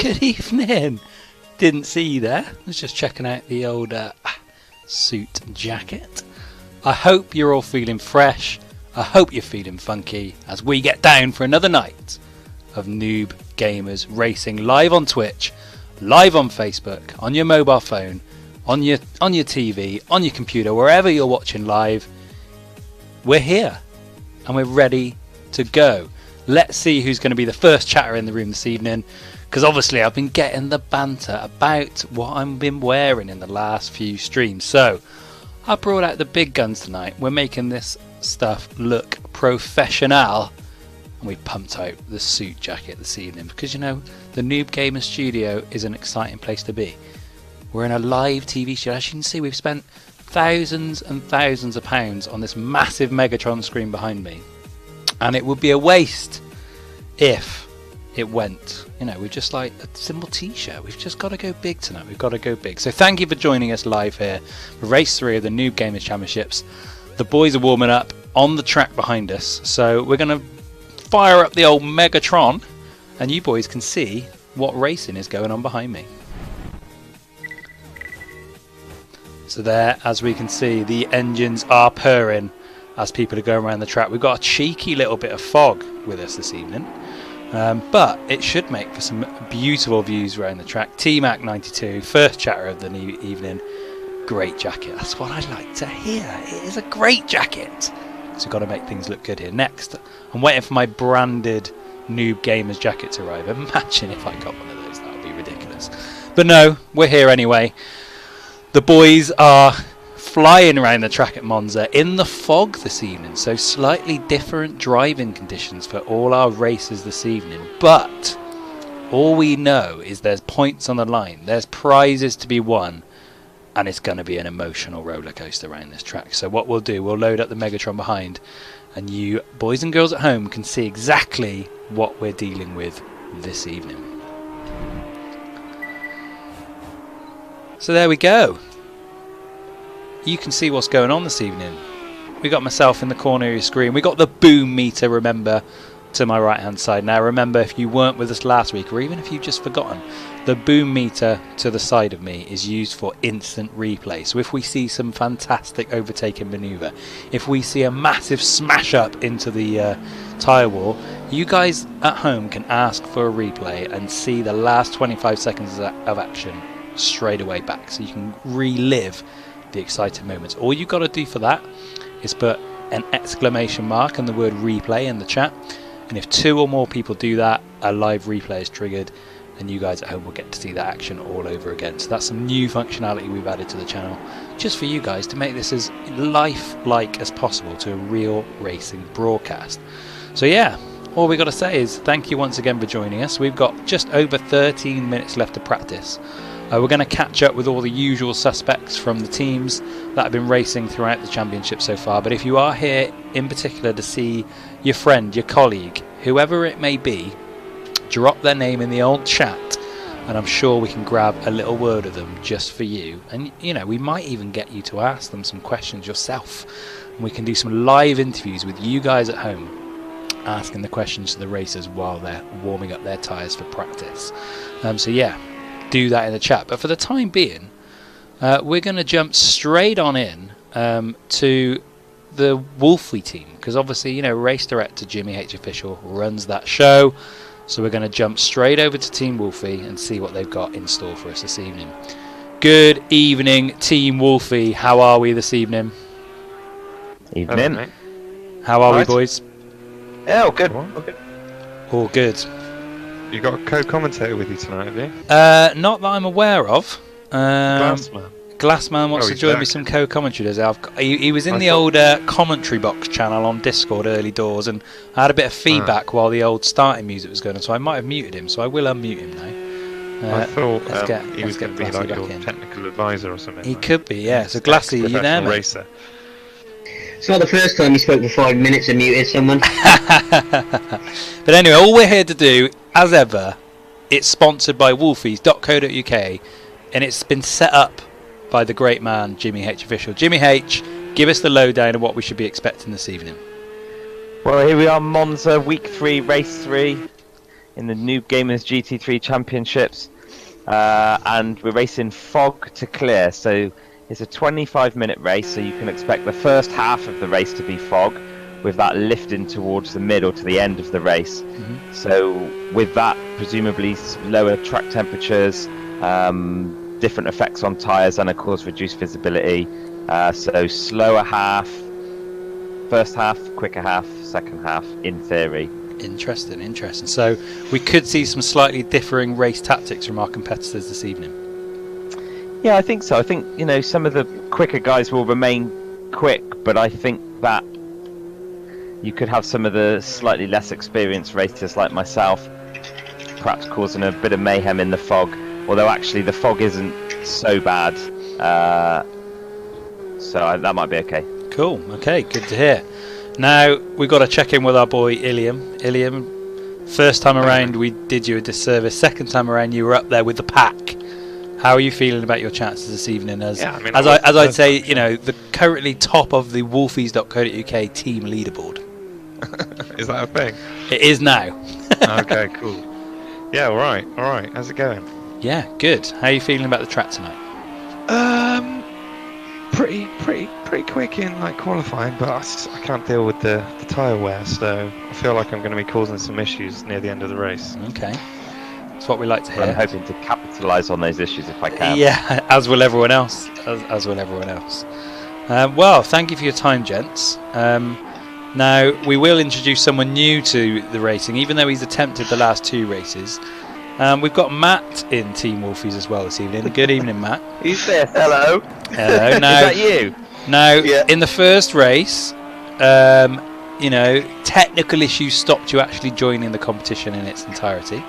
Good evening. Didn't see you there. I was just checking out the old suit and jacket. I hope you're all feeling fresh. I hope you're feeling funky as we get down for another night of Noob Gamers Racing live on Twitch, live on Facebook, on your mobile phone, on your TV, on your computer, wherever you're watching live. We're here and we're ready to go. Let's see who's going to be the first chatter in the room this evening, because obviously I've been getting the banter about what I've been wearing in the last few streams. So I brought out the big guns tonight. We're making this stuff look professional, and we pumped out the suit jacket this evening because, you know, the Noob Gamer Studio is an exciting place to be. We're in a live TV studio. As you can see, we've spent thousands and thousands of pounds on this massive Megatron screen behind me, and it would be a waste if it went, you know, we're just like a simple t-shirt. We've just got to go big tonight. We've got to go big. So thank you for joining us live here for race 3 of the Noob Gamers Championships. The boys are warming up on the track behind us, so we're going to fire up the old Megatron and you boys can see what racing is going on behind me. So there, as we can see, the engines are purring as people are going around the track. We've got a cheeky little bit of fog with us this evening, but it should make for some beautiful views around the track. T-Mac92, first chatter of the new evening. Great jacket. That's what I like to hear. It is a great jacket. So we've got to make things look good here. Next, I'm waiting for my branded Noob Gamers jacket to arrive. Imagine if I got one of those. That would be ridiculous. But no, we're here anyway. The boys are flying around the track at Monza in the fog this evening, so slightly different driving conditions for all our races this evening, but all we know is there's points on the line, there's prizes to be won, and it's going to be an emotional roller coaster around this track. So what we'll do, we'll load up the Megatron behind, and you boys and girls at home can see exactly what we're dealing with this evening. So there we go. You can see what's going on this evening. We got myself in the corner of your screen. We got the boom meter, remember, to my right hand side. Now remember, if you weren't with us last week, or even if you've just forgotten, the boom meter to the side of me is used for instant replay. So if we see some fantastic overtaking manoeuvre, if we see a massive smash up into the tyre wall, you guys at home can ask for a replay and see the last 25 seconds of action straight away back, so you can relive the exciting moments. All you got to do for that is put an exclamation mark and the word replay in the chat, and if 2 or more people do that, a live replay is triggered and you guys at home will get to see that action all over again. So that's some new functionality we've added to the channel just for you guys to make this as lifelike as possible to a real racing broadcast. So yeah, all we got to say is thank you once again for joining us. We've got just over 13 minutes left to practice. We're going to catch up with all the usual suspects from the teams that have been racing throughout the championship so far. But if you are here in particular to see your friend, your colleague, whoever it may be, drop their name in the old chat and I'm sure we can grab a little word of them just for you. And, you know, we might even get you to ask them some questions yourself. And we can do some live interviews with you guys at home, asking the questions to the racers while they're warming up their tyres for practice. So yeah, do that in the chat. But for the time being, we're going to jump straight on in to the Wolfie team, because obviously, you know, race director Jimmy H Official runs that show, so we're going to jump straight over to Team Wolfie and see what they've got in store for us this evening. Good evening, Team Wolfie. How are we this evening? Evening. Hello, How are we, boys? Yeah, all good. All good. You got a co-commentator with you tonight, have you? Not that I'm aware of. Glassman wants Oh, to he's join me back. some co-commentaries. He was in the old commentary box channel on Discord early doors, and I had a bit of feedback while the old starting music was going on, so I might have muted him, so I will unmute him now. I thought let's he was get going to be Glassy like back your in. technical advisor or something. He like could be, yeah. So Glassy, you there, professional mate? racer. It's not the first time you spoke for 5 minutes and muted someone. But anyway, all we're here to do, as ever, it's sponsored by wolfies.co.uk, and it's been set up by the great man Jimmy H Official. Jimmy H, give us the lowdown of what we should be expecting this evening. Well, here we are, Monza, week 3, race 3. in the new Gamers GT3 Championships, and we're racing fog to clear. So it's a 25-minute race, so you can expect the first half of the race to be fog, with that lifting towards the middle to the end of the race. So with that, presumably lower track temperatures, different effects on tyres, and of course reduced visibility. So slower half, first half, quicker half, second half, in theory. Interesting. So we could see some slightly differing race tactics from our competitors this evening. Yeah, I think so. I think, some of the quicker guys will remain quick, but I think that you could have some of the slightly less experienced racers like myself perhaps causing a bit of mayhem in the fog, although actually the fog isn't so bad, so that might be okay. Cool, okay, good to hear. Now we've got to check in with our boy Iliam. Iliam, first time around we did you a disservice, second time around you were up there with the pack. How are you feeling about your chances this evening as I'd say, the currently top of the wolfies.co.uk team leaderboard? Is that a thing? It is now. Okay, cool. Yeah, all right. How's it going? Yeah, good. How are you feeling about the track tonight? Pretty quick in qualifying, but I can't deal with the tyre wear, so I feel like I'm going to be causing some issues near the end of the race. Okay, that's what we like to hear. I'm hoping to capitalise on those issues if I can. Yeah, as will everyone else. As will everyone else. Well, thank you for your time, gents. Now we will introduce someone new to the racing, even though he's attempted the last 2 races. We've got Matt in Team Wolfies as well this evening. Good evening, Matt. Who's this? Hello. Hello. Now, is that you? Now, Yeah. in the first race, technical issues stopped you actually joining the competition in its entirety.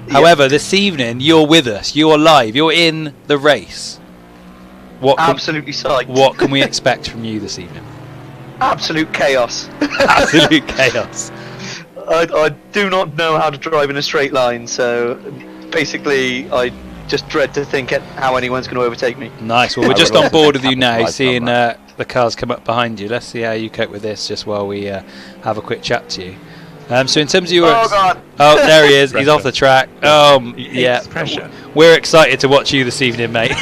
However, this evening you're with us. You're live. You're in the race. Absolutely psyched. What can we expect from you this evening? Absolute chaos. Absolute chaos. I do not know how to drive in a straight line, so basically I just dread to think how anyone's going to overtake me. Nice. Well, we're just on board with you now, seeing the cars come up behind you. Let's see how you cope with this just while we have a quick chat to you. So in terms of your... Oh, God. Oh, there he is. He's off the track. Oh, yeah. Pressure. We're excited to watch you this evening, mate.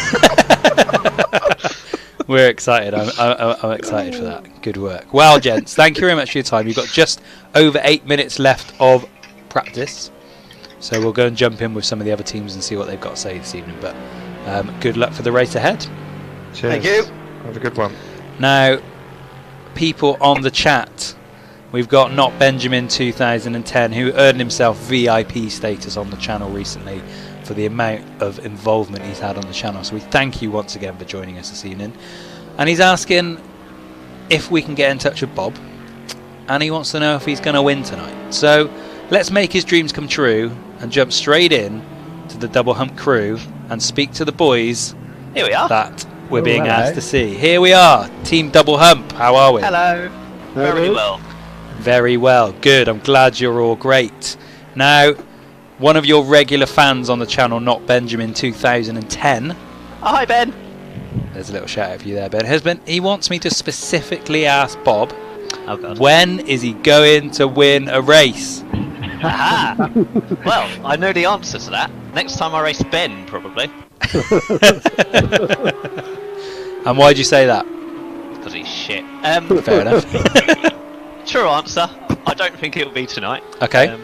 We're excited. I'm excited for that. Good work. Well, gents, thank you very much for your time. You've got just over 8 minutes left of practice, so we'll go and jump in with some of the other teams and see what they've got to say this evening. But good luck for the race ahead. Cheers. Thank you. Have a good one. Now, people on the chat, we've got Not Benjamin 2010, who earned himself VIP status on the channel recently for the amount of involvement he's had on the channel. So we thank you once again for joining us this evening. And he's asking if we can get in touch with Bob, and he wants to know if he's going to win tonight. So let's make his dreams come true and jump straight in to the Double Hump crew and speak to the boys. Here we are. That we're being asked to see. Here we are, Team Double Hump. How are we? Hello. Very well. Very well. Good. I'm glad you're all great. Now, one of your regular fans on the channel, Not Benjamin 2010. Oh, hi, Ben. There's a little shout out for you there, Ben. He wants me to specifically ask Bob, Oh, God. when is he going to win a race? Aha. Well, I know the answer to that. Next time I race Ben, probably. And why'd you say that? Because he's shit. Fair enough. True answer. I don't think it'll be tonight. Okay.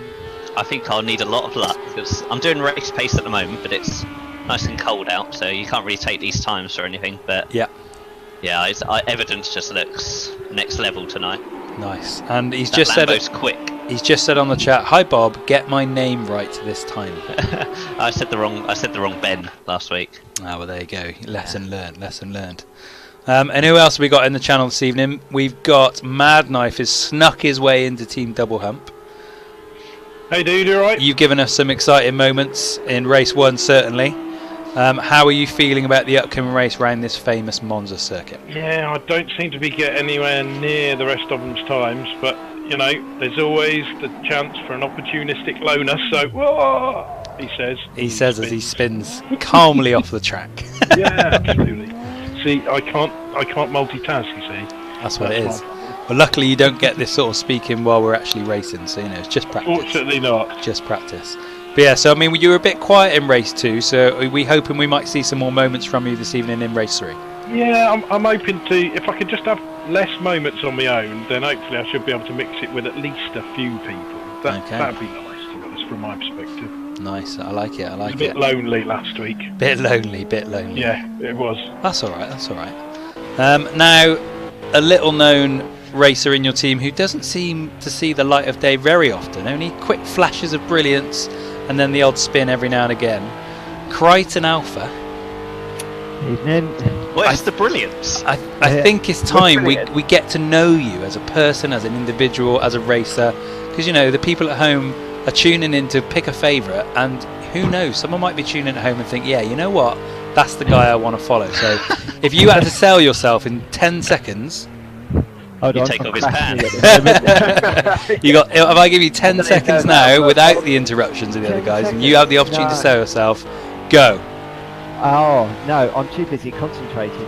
I think I'll need a lot of luck because I'm doing race pace at the moment, but it's nice and cold out, so you can't really take these times for anything. But Yeah. Evidence just looks next level tonight. Nice. And he's That just said Lambo's quick. He's just said on the chat, "Hi Bob, get my name right this time." I said the wrong Ben last week. Ah, well, there you go. Lesson learned. Lesson learned. And who else have we got in the channel this evening? We've got Mad Knife has snuck his way into Team Double Hump. Hey dude, you alright? You've given us some exciting moments in race 1, certainly. How are you feeling about the upcoming race around this famous Monza circuit? Yeah, I don't seem to be getting anywhere near the rest of them's times, but, there's always the chance for an opportunistic loner, so, whoa, he says. He says as he spins calmly off the track. Yeah, absolutely. See, I can't multitask, you see. That's what it is. Well, luckily you don't get this sort of speaking while we're actually racing, so it's just practice. Fortunately not. Just practice. But yeah, so I mean, you were a bit quiet in race 2, so are we hoping we might see some more moments from you this evening in race 3? Yeah, I'm hoping to. If I could just have less moments on my own, then hopefully I should be able to mix it with at least a few people. That'd be nice, to be honest, from my perspective. Nice, I like it. I like a bit lonely last week. Bit lonely. Yeah, it was. That's all right. Now, a little-known racer in your team who doesn't seem to see the light of day very often, only quick flashes of brilliance and then the odd spin every now and again. Crichton Alpha. Evening. Where's the brilliance? I think it's time we get to know you as a person, as an individual, as a racer, because the people at home are tuning in to pick a favourite, and who knows, someone might be tuning at home and think, yeah, you know what, that's the guy I want to follow. So if you had to sell yourself in 10 seconds, you take off his pants. If I give you 10 seconds now without the interruptions of the other guys, and you have the opportunity to sell yourself, go. Oh no, I'm too busy concentrating.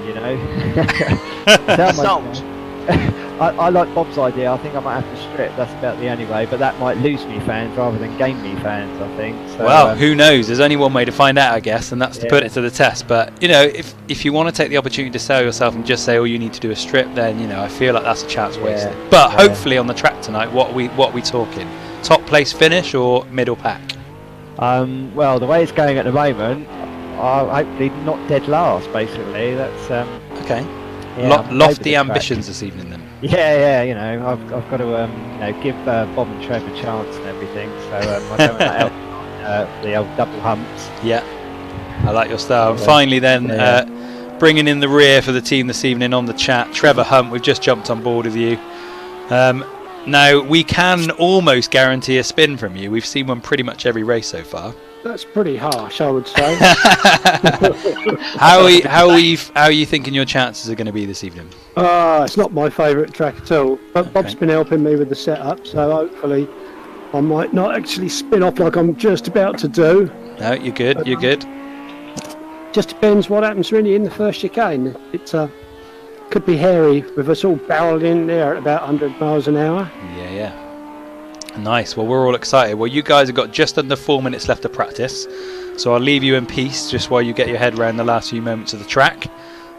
I like Bob's idea. I think I might have to strip. That's about the only way. But that might lose me fans rather than gain me fans, I think. So, well, who knows? There's only one way to find out, I guess, and that's to put it to the test. But if you want to take the opportunity to sell yourself and just say all you need to do is strip, then I feel like that's a chance wasted. But hopefully on the track tonight, what are we talking? Top place finish or middle pack? Well, the way it's going at the moment, hopefully not dead last. Basically, that's okay. Yeah, lofty ambitions this evening, then. Yeah. I've got to give Bob and Trev a chance and everything. So I don't want that the old double humps. Yeah, I like your style. And finally, then bringing in the rear for the team this evening on the chat, Trevor Hunt. We've just jumped on board with you. Now we can almost guarantee a spin from you. We've seen one pretty much every race so far. That's pretty harsh, I would say. How are you thinking your chances are going to be this evening? It's not my favourite track at all. But Bob's been helping me with the setup, so hopefully I might not actually spin off like I'm just about to do. No, you're good. But, you're good. Just depends what happens really in the first chicane. It could be hairy with us all barreled in there at about 100 miles an hour. Yeah. Nice. Well, we're all excited. Well, you guys have got just under 4 minutes left to practice, so I'll leave you in peace just while you get your head around the last few moments of the track,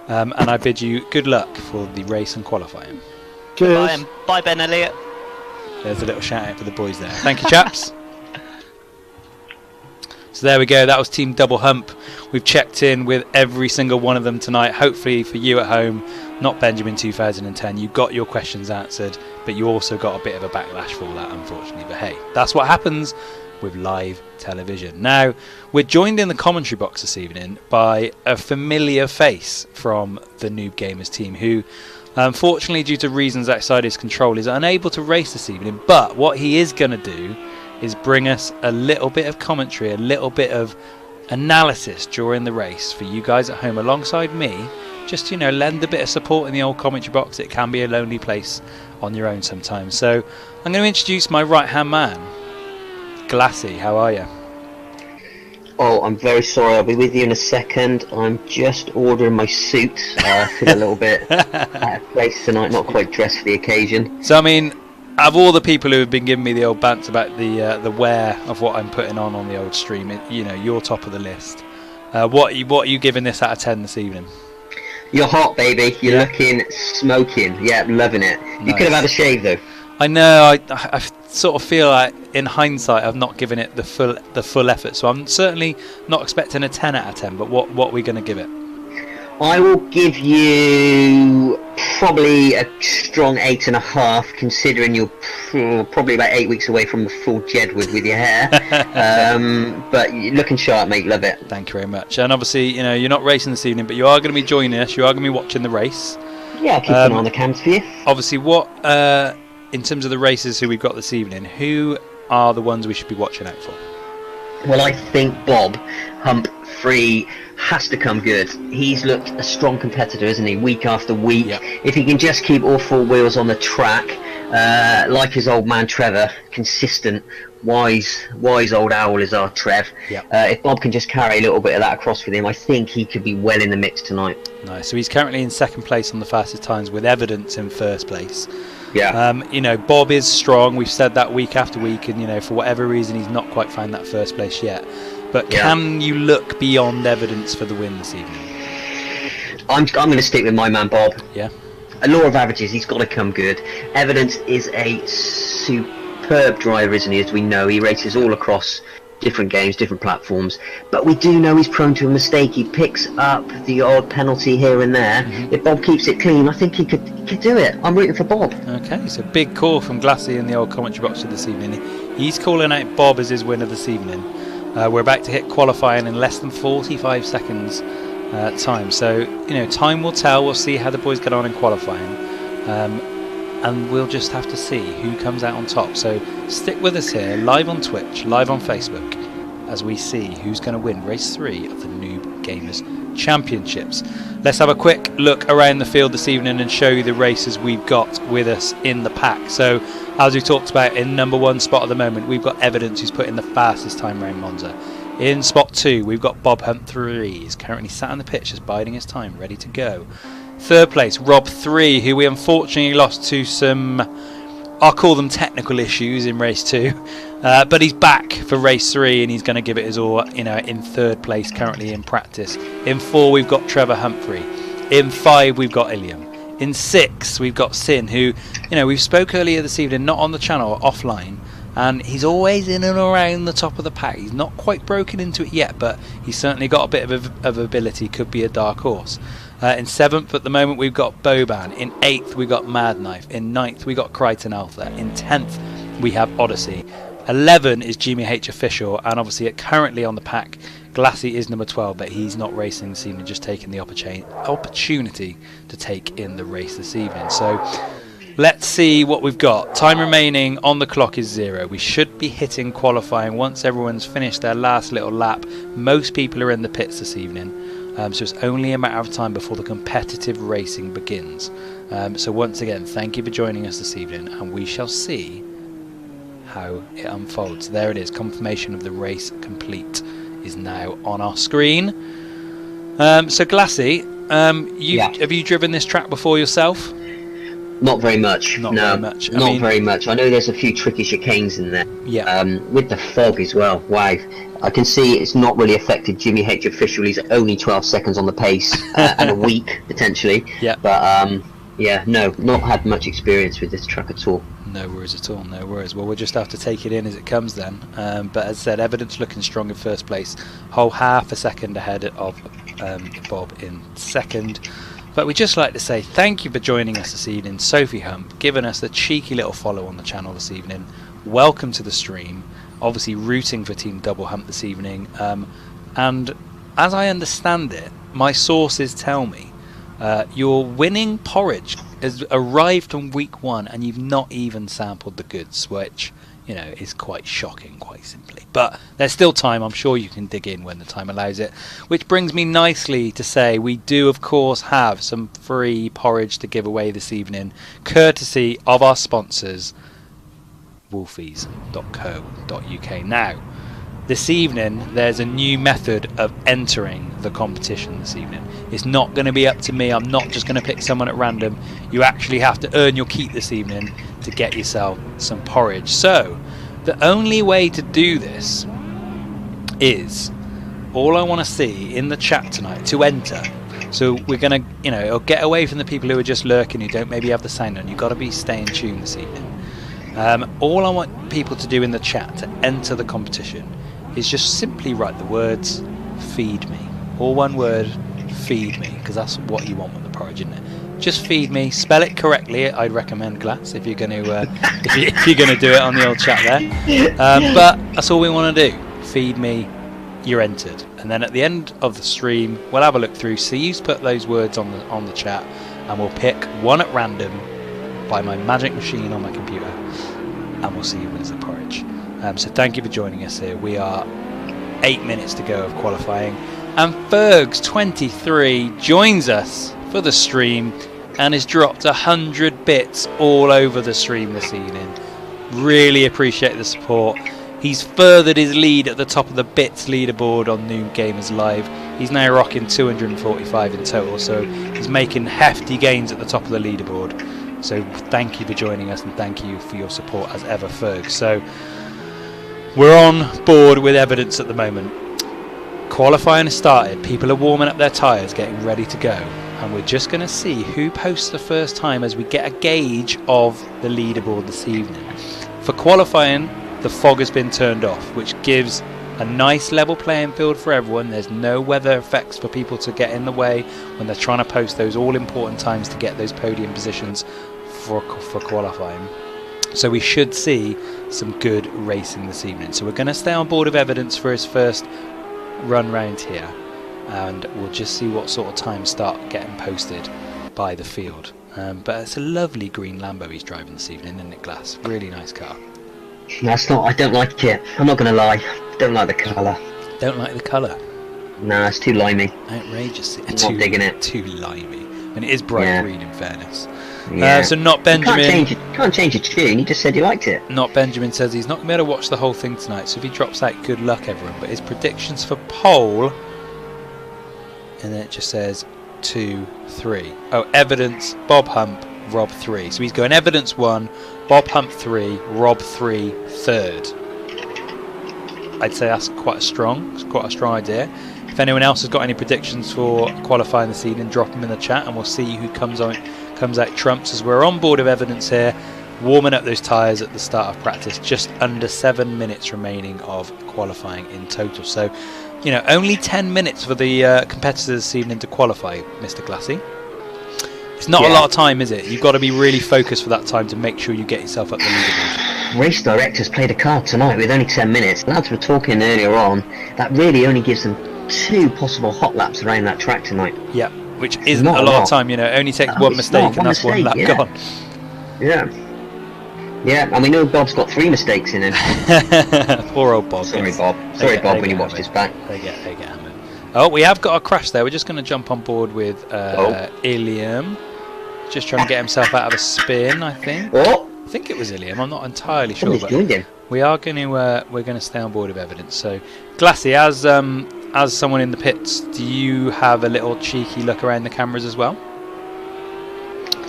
and I bid you good luck for the race and qualifying. Cheers. Bye, Ben Elliott. There's a little shout out for the boys there. Thank you, chaps. So there we go. That was Team Double Hump. We've checked in with every single one of them tonight. Hopefully for you at home, not Benjamin 2010, you got your questions answered, but you also got a bit of a backlash for that, unfortunately. But hey, that's what happens with live television. Now, we're joined in the commentary box this evening by a familiar face from the Noob Gamers team who, unfortunately, due to reasons outside his control, is unable to race this evening. But what he is going to do is bring us a little bit of commentary, a little bit of analysis during the race for you guys at home alongside me. Just, lend a bit of support in the old commentary box. It can be a lonely place on your own sometimes. So I'm going to introduce my right-hand man, Glassy. How are you? Oh, I'm very sorry. I'll be with you in a second. I'm just ordering my suit. I feel a little bit out of place tonight, not quite dressed for the occasion. So, I mean, of all the people who have been giving me the old bants about the wear of what I'm putting on the old stream, you're top of the list. What are you giving this out of 10 this evening? You're hot, baby. You're looking smoking. Yeah, loving it. Nice. You could have had a shave, though. I know. I sort of feel like, in hindsight, I've not given it the full effort. So I'm certainly not expecting a 10 out of 10. But what are we going to give it? I will give you probably a strong 8.5, considering you're probably about 8 weeks away from the full Jedward with your hair. But you're looking sharp, mate. Love it. Thank you very much. And obviously, you're not racing this evening, but you are going to be joining us. You are going to be watching the race. Yeah, I'll keep an eye on the cams for you. Obviously, in terms of the races who we've got this evening, who are the ones we should be watching out for? Well, I think Bob Humphrey has to come good. He's looked a strong competitor, isn't he, week after week. Yep. If he can just keep all four wheels on the track, like his old man Trevor, consistent, wise old owl is our Trev. Yep. If Bob can just carry a little bit of that across with him, I think he could be well in the mix tonight. Nice. So he's currently in second place on the fastest times with Evidence in first place. Yeah. You know, Bob is strong. We've said that week after week, and you know, for whatever reason, he's not quite found that first place yet. But can you look beyond evidence for the win this evening? I'm going to stick with my man Bob. Yeah. A law of averages, he's got to come good. Evidence is a superb driver, isn't he? As we know, he races all across different games, different platforms. But we do know he's prone to a mistake. He picks up the odd penalty here and there. If Bob keeps it clean, I think he could do it. I'm rooting for Bob. Okay, so big call from Glassy in the old commentary box this evening. He's calling out Bob as his winner this evening. We're about to hit qualifying in less than 45 seconds time. So, you know, time will tell. We'll see how the boys get on in qualifying. And we'll just have to see who comes out on top. So stick with us here, live on Twitch, live on Facebook, as we see who's going to win race 3 of the Noob Gamers Championships. Let's have a quick look around the field this evening and show you the racers we've got with us in the pack. So as we talked about, in number 1 spot at the moment, we've got Evidence, who's put in the fastest time around Monza. In spot 2, we've got Bob Hunt 3. He's currently sat on the pitch, just biding his time, ready to go. 3rd place, Rob 3, who we unfortunately lost to some, I'll call them technical issues in race 2. But he's back for race 3 and he's going to give it his all, you know, in 3rd place currently in practice. In 4, we've got Trevor Humphrey. In 5, we've got Ilium. In 6, we've got Sin, who, you know, we've spoke earlier this evening, not on the channel, offline. And he's always in and around the top of the pack. He's not quite broken into it yet, but he's certainly got a bit of ability. Could be a dark horse. In 7th at the moment we've got Boban. In 8th we got Mad Knife. In 9th we got Crichton Alpha. In 10th we have Odyssey. 11 is Jimmy H Official, and obviously currently on the pack Glassy is number 12, but he's not racing this evening, just taking the opportunity to take in the race this evening. So let's see what we've got. Time remaining on the clock is 0. We should be hitting qualifying once everyone's finished their last little lap. Most people are in the pits this evening. So it's only a matter of time before the competitive racing begins. So once again, thank you for joining us this evening, and we shall see how it unfolds. There it is, confirmation of the race complete is now on our screen. So Glassy, have you driven this track before yourself? Not very much. Not no, very much. Not very much. I know there's a few tricky chicanes in there. Yeah. With the fog as well. Wow. I can see it's not really affected Jimmy H Official. He's only 12 seconds on the pace and a week potentially. Yeah. But yeah, no, not had much experience with this track at all. No worries at all, no worries. Well, we'll just have to take it in as it comes then. But as I said, Evidence looking strong in 1st place, whole half a second ahead of Bob in 2nd. But we'd just like to say thank you for joining us this evening. Sophie Hump, giving us the cheeky little follow on the channel this evening. Welcome to the stream. Obviously rooting for Team Double Hump this evening. And as I understand it, my sources tell me your winning porridge has arrived on week 1 and you've not even sampled the goods, which, you know, is quite shocking, quite simply. But there's still time. I'm sure you can dig in when the time allows it. Which brings me nicely to say we do, of course, have some free porridge to give away this evening, courtesy of our sponsors, wolfies.co.uk. Now, this evening there's a new method of entering the competition this evening. It's not going to be up to me. I'm not just going to pick someone at random. You actually have to earn your keep this evening to get yourself some porridge. So the only way to do this is, all I want to see in the chat tonight to enter. So we're going to, you know, get away from the people who are just lurking, who don't maybe have the sound on. You've got to be staying tuned this evening. All I want people to do in the chat to enter the competition is just simply write the words "feed me," all one word, "feed me," because that's what you want with the porridge, isn't it? Just feed me. Spell it correctly. I'd recommend Glass if you're going to if you're going to do it on the old chat there. But that's all we want to do. Feed me. You're entered. And then at the end of the stream, we'll have a look through, see who's put those words on the chat, and we'll pick one at random by my magic machine on my computer, and we'll see who wins the porridge. So thank you for joining us here. We are 8 minutes to go of qualifying, and Fergs23 joins us for the stream and has dropped 100 bits all over the stream this evening. Really appreciate the support. He's furthered his lead at the top of the bits leaderboard on Noob Gamers Live. He's now rocking 245 in total, so he's making hefty gains at the top of the leaderboard. So thank you for joining us, and thank you for your support as ever, Ferg. So we're on board with Evidence at the moment. Qualifying has started, people are warming up their tyres, getting ready to go, and we're just going to see who posts the first time as we get a gauge of the leaderboard this evening. For qualifying, the fog has been turned off, which gives a nice level playing field for everyone. There's no weather effects for people to get in the way when they're trying to post those all important times to get those podium positions for qualifying. So we should see some good racing this evening. So we're going to stay on board of Evidence for his first run round here, and we'll just see what sort of times start getting posted by the field. But it's a lovely green Lambo he's driving this evening, isn't it, Glass? Really nice car. That's not. I don't like it. I'm not going to lie. Don't like the colour. Don't like the colour? Nah, it's too limey. Outrageous. I'm not digging it. Too limey. And it is bright green, in fairness. Yeah. So Not Benjamin. You can't change your tune. You just said you liked it. Not Benjamin says he's not going to be able to watch the whole thing tonight, so if he drops out, good luck, everyone. But his predictions for pole, and then it just says 2, 3. Oh, Evidence, Bob Hump, Rob 3. So he's going Evidence 1, Bob Hump 3, Rob 3, 3rd. I'd say that's quite a strong idea. If anyone else has got any predictions for qualifying this evening, drop them in the chat, and we'll see who comes out trumps as we're on board of Evidence here, warming up those tyres at the start of practice. Just under 7 minutes remaining of qualifying in total. So, you know, only 10 minutes for the competitors this evening to qualify, Mr. Glassy. It's not a lot of time, is it? You've got to be really focused for that time to make sure you get yourself up the leaderboard. Race directors played a card tonight with only 10 minutes. Lads were talking earlier on, that really only gives them 2 possible hot laps around that track tonight. Yeah, which isn't a lot of time, you know. It only takes one mistake and that's one lap gone. Yeah. Yeah, and we know Bob's got 3 mistakes in him. Poor old Bob. Sorry, Bob. Sorry, Bob, when you watched his back. They get hammered. Oh, we have got a crash there. We're just going to jump on board with Ilium. Just trying to get himself out of a spin, I think. Oh. I think it was Ilium. I'm not entirely sure, but we are going to we're going to stay on board of Evidence. So, Glassy, as someone in the pits, do you have a little cheeky look around the cameras as well?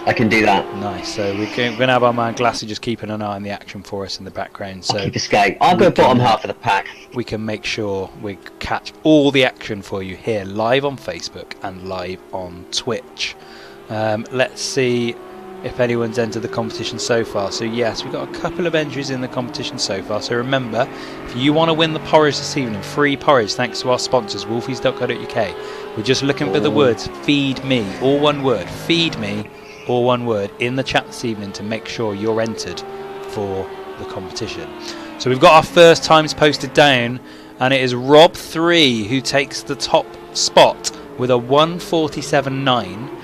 I can do that. Nice. So we're going to have our man Glassy just keeping an eye on the action for us in the background. So I'll keep a scout. I'll go bottom half of the pack. We can make sure we catch all the action for you here, live on Facebook and live on Twitch. Let's see if anyone's entered the competition so far. So yes, we've got a couple of entries in the competition so far. So remember, if you want to win the porridge this evening, free porridge thanks to our sponsors, wolfies.co.uk. We're just looking for the words feed me, all one word, feed me, all one word, in the chat this evening to make sure you're entered for the competition. So we've got our first times posted down, and it is Rob 3 who takes the top spot with a 1:47.9.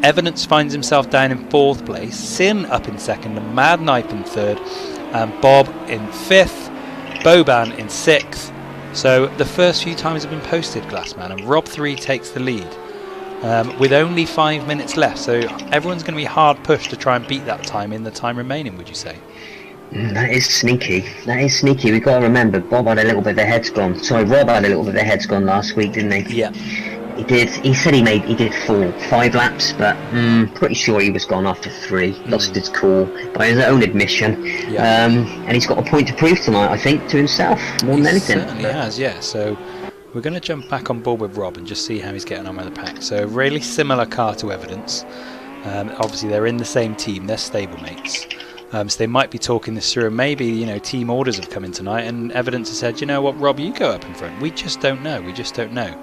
Evidence finds himself down in 4th place, Sin up in 2nd, and Mad Knife in 3rd, and Bob in 5th, Boban in 6th. So the first few times have been posted, Glassman, and Rob 3 takes the lead with only 5 minutes left. So everyone's going to be hard pushed to try and beat that time in the time remaining, would you say? That is sneaky. That is sneaky. We've got to remember, Bob had a little bit of a head gone. Sorry, Rob had a little bit of a head gone last week, didn't he? Yeah. He did. He said he did 5 laps, but pretty sure he was gone after 3. Lost his cool by his own admission. Yeah. And he's got a point to prove tonight, I think, to himself more than anything. He certainly has, yeah. So we're going to jump back on board with Rob and just see how he's getting on with the pack. So a really similar car to Evidence. Obviously, they're in the same team. They're stablemates. So they might be talking this through, and maybe, you know, team orders have come in tonight, and Evidence has said, you know what, Rob, you go up in front. We just don't know. We just don't know.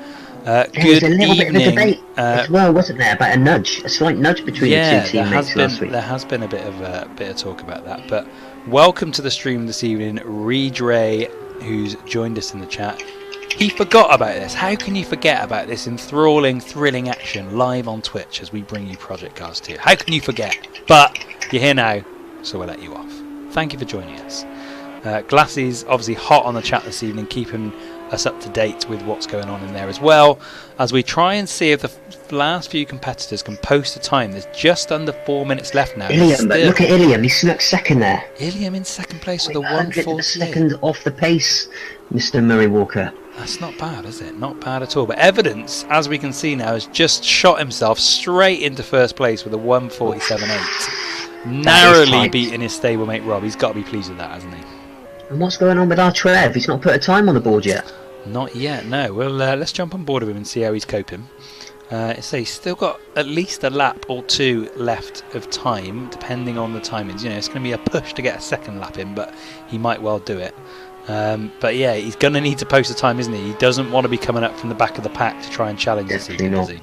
Good a little evening. bit of a debate as well, wasn't there, about a nudge, a slight nudge between the 2 teammates last week. There has been a bit of talk about that. But welcome to the stream this evening, Redray, who's joined us in the chat. He forgot about this. How can you forget about this enthralling, thrilling action live on Twitch as we bring you Project Cars 2? How can you forget? But you're here now, so we'll let you off. Thank you for joining us. Glassy's obviously hot on the chat this evening, keeping us up to date with what's going on in there as well, as we try and see if the last few competitors can post a time. There's just under 4 minutes left now. Ilium, but look at Ilium, he snuck second there. Ilium in second place with a 148 148. second off the pace, Mr. Murray Walker. That's not bad, is it? Not bad at all. But Evidence, as we can see now, has just shot himself straight into first place with a 147.8. Narrowly beating his stablemate Rob. He's got to be pleased with that, hasn't he? And what's going on with our Trev? He's not put a time on the board yet. Not yet, no. Well, let's jump on board with him and see how he's coping. He's still got at least a lap or two left of time, depending on the timings. You know, it's going to be a push to get a second lap in, but he might well do it. But yeah, he's going to need to post a time, isn't he? He doesn't want to be coming up from the back of the pack to try and challenge this evening, does he?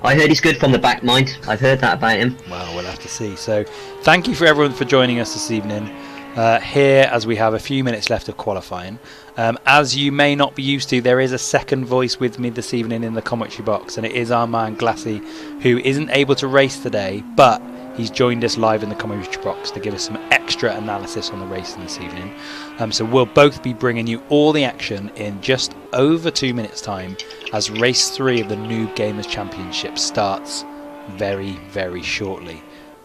I heard he's good from the back, mind. I've heard that about him. Well, we'll have to see. So, thank you for everyone for joining us this evening. Here, as we have a few minutes left of qualifying. As you may not be used to, there is a second voice with me this evening in the commentary box, and it is our man Glassy, who isn't able to race today, but he's joined us live in the commentary box to give us some extra analysis on the racing this evening. So we'll both be bringing you all the action in just over 2 minutes time as race 3 of the Noob Gamers Championship starts very, very shortly.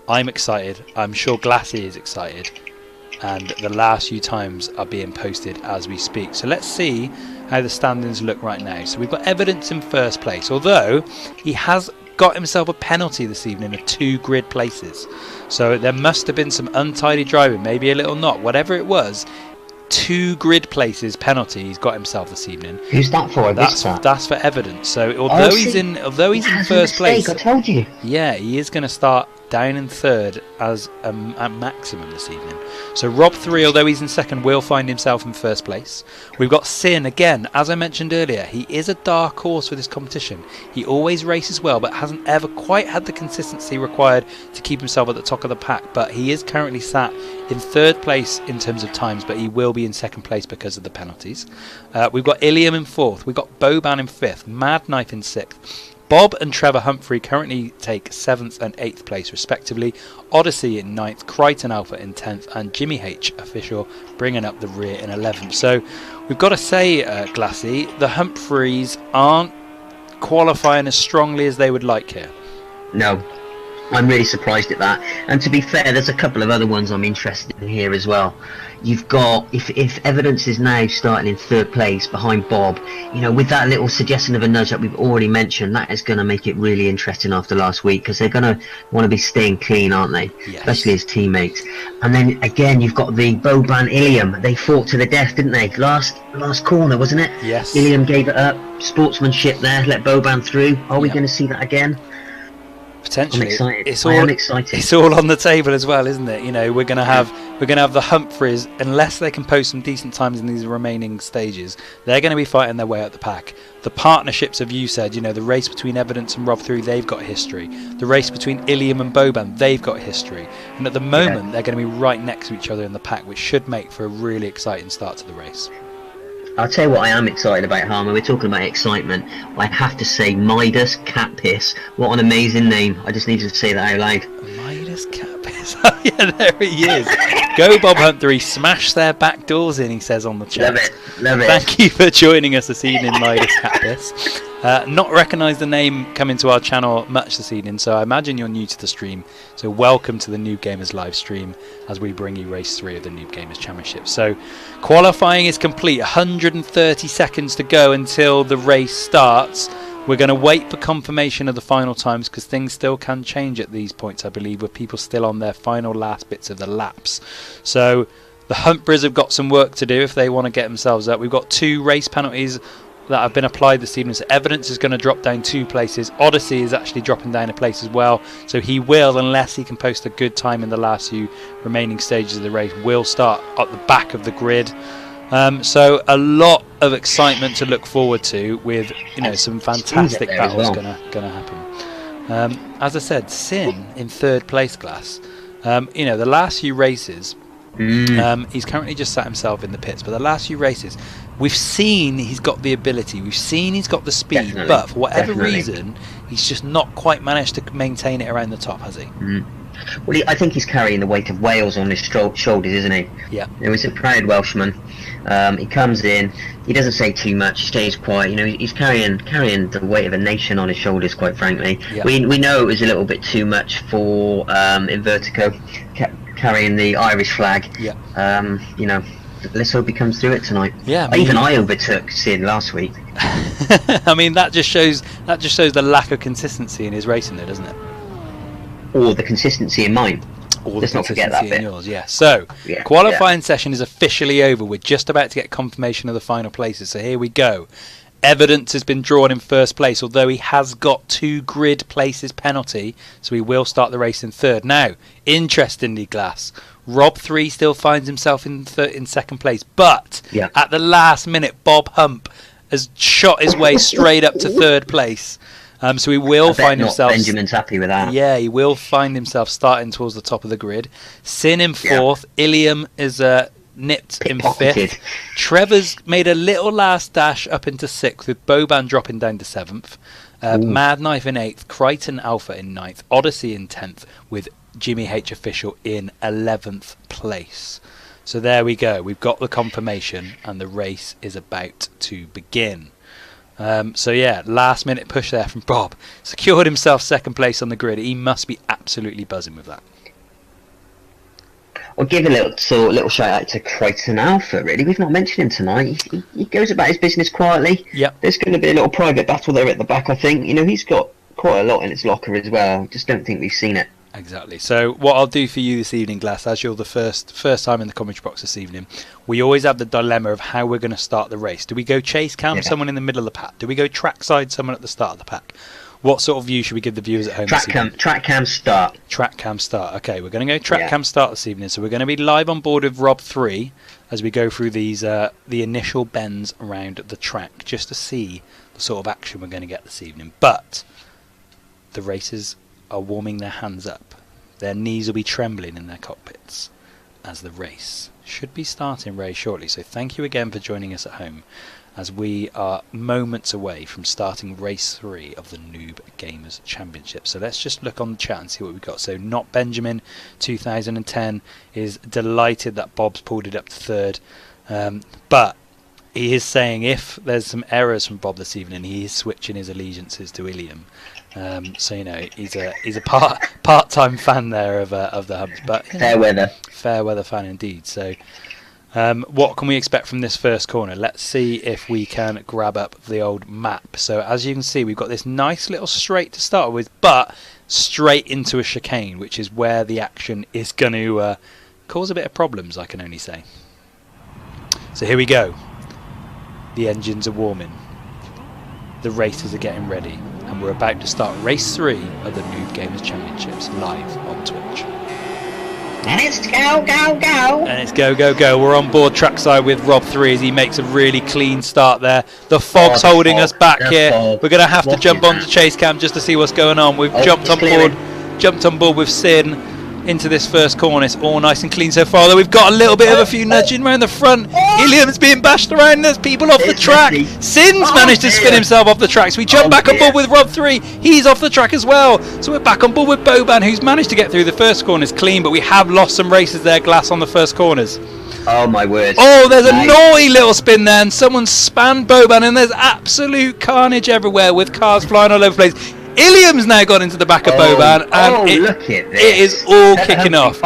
I'm excited. I'm sure Glassy is excited. And the last few times are being posted as we speak. So let's see how the standings look right now. So we've got Evidence in first place, although he has got himself a penalty this evening of 2 grid places. So there must have been some untidy driving, maybe a little knot, whatever it was. 2 grid places penalty he's got himself this evening. Who's that for? That's for Evidence. So although he's in first place, I told you. Yeah, he is going to start down in third as a maximum this evening. So Rob 3, although he's in second, will find himself in first place. We've got Sin again, as I mentioned earlier. He is a dark horse for this competition. He always races well, but hasn't ever quite had the consistency required to keep himself at the top of the pack. But he is currently sat in third place in terms of times, but he will be in second place because of the penalties. We've got Ilium in fourth. We've got Boban in fifth. Mad Knife in sixth. Bob and Trevor Humphrey currently take 7th and 8th place respectively. Odyssey in 9th, Crichton Alpha in 10th, and Jimmy H official bringing up the rear in 11th. So we've got to say, Glassy, the Humphreys aren't qualifying as strongly as they would like here. No, I'm really surprised at that. And to be fair, there's a couple of other ones I'm interested in here as well. You've got, if Evidence is now starting in third place behind Bob, you know, with that little suggestion of a nudge that we've already mentioned, that is going to make it really interesting after last week, because they're going to want to be staying clean, aren't they? Yes. Especially his teammates. And then again, you've got the Boban Ilium. They fought to the death, didn't they? Last corner, wasn't it? Yes. Ilium gave it up. Sportsmanship there, let Boban through. Are we going to see that again? Potentially, I'm excited. It's all on the table as well, isn't it? You know, we're gonna have the Humphreys, unless they can post some decent times in these remaining stages. They're going to be fighting their way up the pack. The partnerships, of you said, you know, the race between Evidence and Rob 3, they've got history. The race between Ilium and Boban, they've got history. And at the moment, they're going to be right next to each other in the pack, which should make for a really exciting start to the race. I'll tell you what I am excited about, Harmer. We're talking about excitement. I have to say Midas Cat Piss. What an amazing name. I just needed to say that out loud. Midas Cat Piss. Oh yeah, there he is. Go Bob Hunt 3. Smash their back doors in, he says on the chat. Love it. Thank you for joining us this evening, Midas Cat Piss. Not recognised the name coming to our channel much this evening, so I imagine you're new to the stream. So welcome to the Noob Gamers live stream as we bring you race 3 of the Noob Gamers Championship. So qualifying is complete, 130 seconds to go until the race starts. We're going to wait for confirmation of the final times because things still can change at these points, I believe, with people still on their final last bits of the laps. So the Humphreys have got some work to do if they want to get themselves up. We've got 2 race penalties that have been applied this evening. So Evidence is going to drop down 2 places. Odyssey is actually dropping down a place as well. So he will, unless he can post a good time in the last few remaining stages of the race, will start at the back of the grid. So a lot of excitement to look forward to, with, you know, some fantastic battles going to happen. As I said, Sin in third place, Glass. You know, the last few races, he's currently just sat himself in the pits, but the last few races, we've seen he's got the ability, we've seen he's got the speed, but for whatever reason, he's just not quite managed to maintain it around the top, has he? Well, I think he's carrying the weight of Wales on his shoulders, isn't he? Yeah. You know, he's a proud Welshman. He comes in, he doesn't say too much, he stays quiet. You know, he's carrying the weight of a nation on his shoulders, quite frankly. Yeah. We know it was a little bit too much for Invertico carrying the Irish flag. Yeah. You know, let's hope he comes through it tonight. Yeah. Even I overtook Sid last week. I mean, that just shows the lack of consistency in his racing, there, doesn't it? Or the consistency in mine. All Let's the not forget that consistency in bit. yours, yeah. So, Yeah, qualifying session is officially over. We're just about to get confirmation of the final places. So here we go. Evidence has been drawn in first place, although he has got 2 grid places penalty, so he will start the race in third. Now, interestingly, Glass, Rob 3 still finds himself in second place, but at the last minute, Bob Hump has shot his way straight up to third place. So he will find himself. Benjamin's happy with that. Yeah, he will find himself starting towards the top of the grid. Sin in fourth. Ilium is nipped in fifth. Trevor's made a little last dash up into sixth, with Boban dropping down to seventh. Mad Knife in eighth. Crichton Alpha in ninth. Odyssey in 10th, with Jimmy H Official in 11th place. So there we go. We've got the confirmation, and the race is about to begin. So yeah, last minute push there from Bob. Secured himself second place on the grid. He must be absolutely buzzing with that. I'll give a little shout out to Crichton Alpha, really. We've not mentioned him tonight. He goes about his business quietly. Yep. There's going to be a little private battle there at the back, I think. You know, he's got quite a lot in his locker as well. Just don't think we've seen it. Exactly. So what I'll do for you this evening, Glass, as you're the first time in the commentary box this evening, we always have the dilemma of how we're going to start the race. Do we go chase cam, someone in the middle of the pack? Do we go trackside, someone at the start of the pack? What sort of view should we give the viewers at home this evening? Track cam start. Track cam start. Okay, we're going to go track cam start this evening. So we're going to be live on board with Rob 3 as we go through these the initial bends around the track, just to see the sort of action we're going to get this evening. But the racers are warming their hands up. Their knees will be trembling in their cockpits as the race should be starting very shortly. So thank you again for joining us at home, as we are moments away from starting race 3 of the Noob Gamers Championship. So let's just look on the chat and see what we've got. So Not Benjamin 2010 is delighted that Bob's pulled it up to third, but he is saying if there's some errors from Bob this evening, he is switching his allegiances to Ilium. So you know, he's a part-time fan there of the Hubs, but fair weather fan indeed. So what can we expect from this first corner? Let's see if we can grab up the old map. So as you can see, we've got this nice little straight to start with, but straight into a chicane, which is where the action is going to cause a bit of problems, I can only say. So here we go. The engines are warming. The racers are getting ready. And we're about to start race 3 of the Noob Gamers Championships live on Twitch. And it's go, go, go. And it's go, go, go. We're on board trackside with Rob 3 as he makes a really clean start there. The fog's holding us back here. We're going to have to jump onto chase cam just to see what's going on. We've jumped on board with Sin into this first corner. It's all nice and clean so far, though we've got a little bit of a few nudging around the front. Ilium's being bashed around. There's people off the track. Sin's managed to spin himself off the track, so we jump back on board with Rob 3. He's off the track as well, so we're back on board with Boban, who's managed to get through the first corners clean, but we have lost some races there, Glass, on the first corners. Oh my word. Oh, there's a naughty little spin there, and someone spanned Boban, and there's absolute carnage everywhere with cars flying all over the place. Ilium's now got into the back of Boban, and look at this. It is all kicking off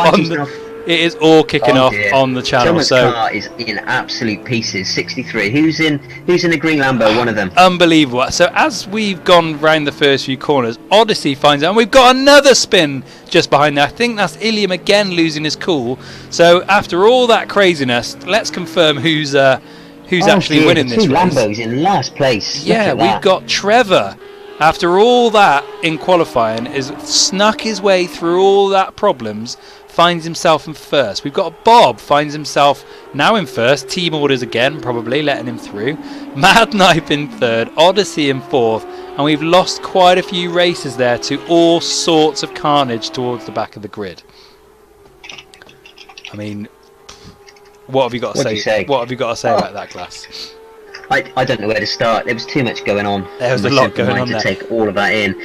on the channel. Someone's So car is in absolute pieces. 63. Who's in the green Lambo? One of them. Unbelievable. So as we've gone round the first few corners, Odyssey finds out, and we've got another spin just behind there. I think that's Ilium again losing his cool. So after all that craziness, let's confirm who's actually winning this race. Lambos in last place. Yeah, we've got Trevor. After all that in qualifying, has snuck his way through all that problems, finds himself in first. We've got Bob, finds himself now in first. Team orders again, probably letting him through. Mad Knife in third, Odyssey in fourth, and we've lost quite a few races there to all sorts of carnage towards the back of the grid. I mean, what have you got to say? What have you got to say about that, Glass? I don't know where to start. There was too much going on. There was for a my lot simple going mind on to there. take all of that in.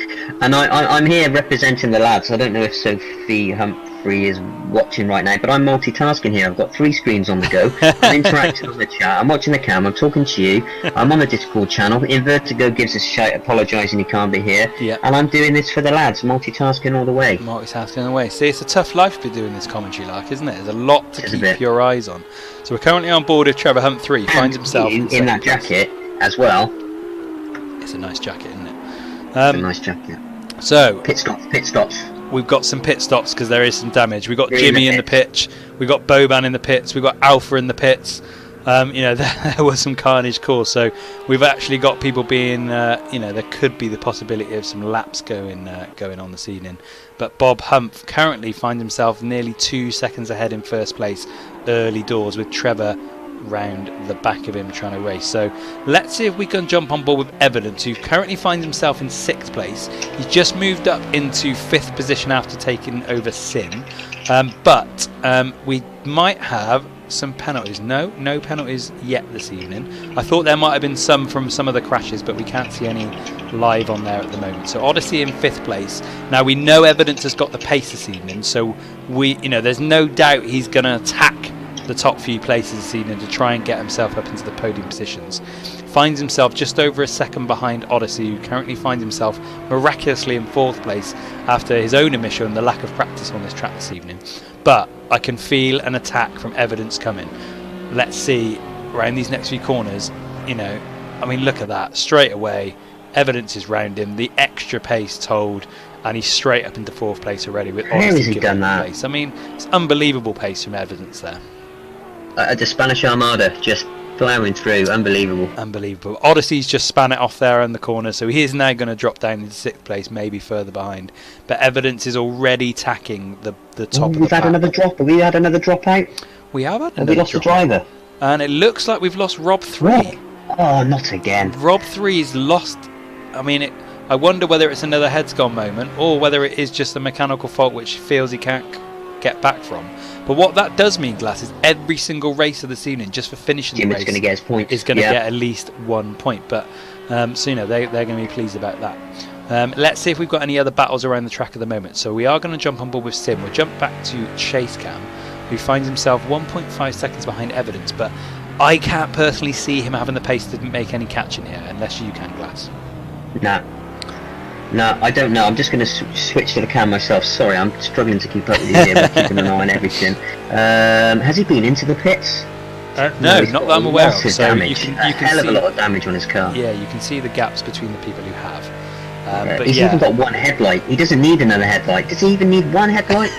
And I'm here representing the lads. I don't know if Sophie Humphrey is watching right now, but I'm multitasking here. I've got 3 screens on the go. I'm interacting on the chat. I'm watching the cam. I'm talking to you. I'm on the Discord channel. Invertigo gives us a shout, apologising he can't be here. Yeah. And I'm doing this for the lads, multitasking all the way. Multitasking away. See, it's a tough life to be doing this commentary, like, isn't it? There's a lot to It's a keep bit. your eyes on. So we're currently on board with Trevor Hunt 3. Finds himself you, in second that place. jacket as well. It's a nice jacket, isn't it? It's a nice jacket. So Pit stops. we've got some pit stops because there is some damage. We've got Three Jimmy in in the the pitch. We've got Boban in the pits. We've got Alpha in the pits. There was some carnage caused. So we've actually got people being, there could be the possibility of some laps going on this evening. But Bob Humph currently finds himself nearly 2 seconds ahead in first place early doors, with Trevor round the back of him trying to race. So let's see if we can jump on board with Evidence, who currently finds himself in 6th place. He's just moved up into 5th position after taking over Sin, but we might have some penalties. No penalties yet this evening. I thought there might have been some from some of the crashes, but we can't see any live on there at the moment. So Odyssey in 5th place. Now we know Evidence has got the pace this evening, so there's no doubt he's going to attack the top few places this evening to try and get himself up into the podium positions. Finds himself just over a second behind Odyssey, who currently finds himself miraculously in 4th place after his own omission and the lack of practice on this track this evening. But I can feel an attack from Evidence coming. Let's see around these next few corners. Look at that straight away. Evidence is round him. The extra pace told, and he's straight up into 4th place already with How has Odyssey he giving done him that? place. It's unbelievable pace from Evidence there. The Spanish Armada just plowing through, unbelievable. Odyssey's just span it off there in the corner, so he is now going to drop down into 6th place, maybe further behind. But Evidence is already tacking the top of the We've had pack. another drop. Have we had another drop out? We have had Have we another lost a drop. driver? And it looks like we've lost Rob 3. Rob? Oh, not again. Rob 3's lost. I wonder whether it's another heads gone moment or whether it is just a mechanical fault which feels he can't get back from. But what that does mean, Glass, is every single race of this evening, just for finishing the Jim's race, going to get his points. is going to get at least 1 point. But they're going to be pleased about that. Let's see if we've got any other battles around the track at the moment. So we are going to jump on board with Sim. We'll jump back to Chase Cam, who finds himself 1.5 seconds behind Evidence, but I can't personally see him having the pace to make any catching here, unless you can, Glass. No, I don't know. I'm just going to switch to the cam myself. Sorry, I'm struggling to keep up with you here, but keeping an eye on everything. Has he been into the pits? No, he's not got that I'm aware of. massive So damage. you a can hell of see, a lot of damage on his car. yeah, you can see the gaps between the people who have. But He's even got one headlight. He doesn't need another headlight. Does he even need one headlight?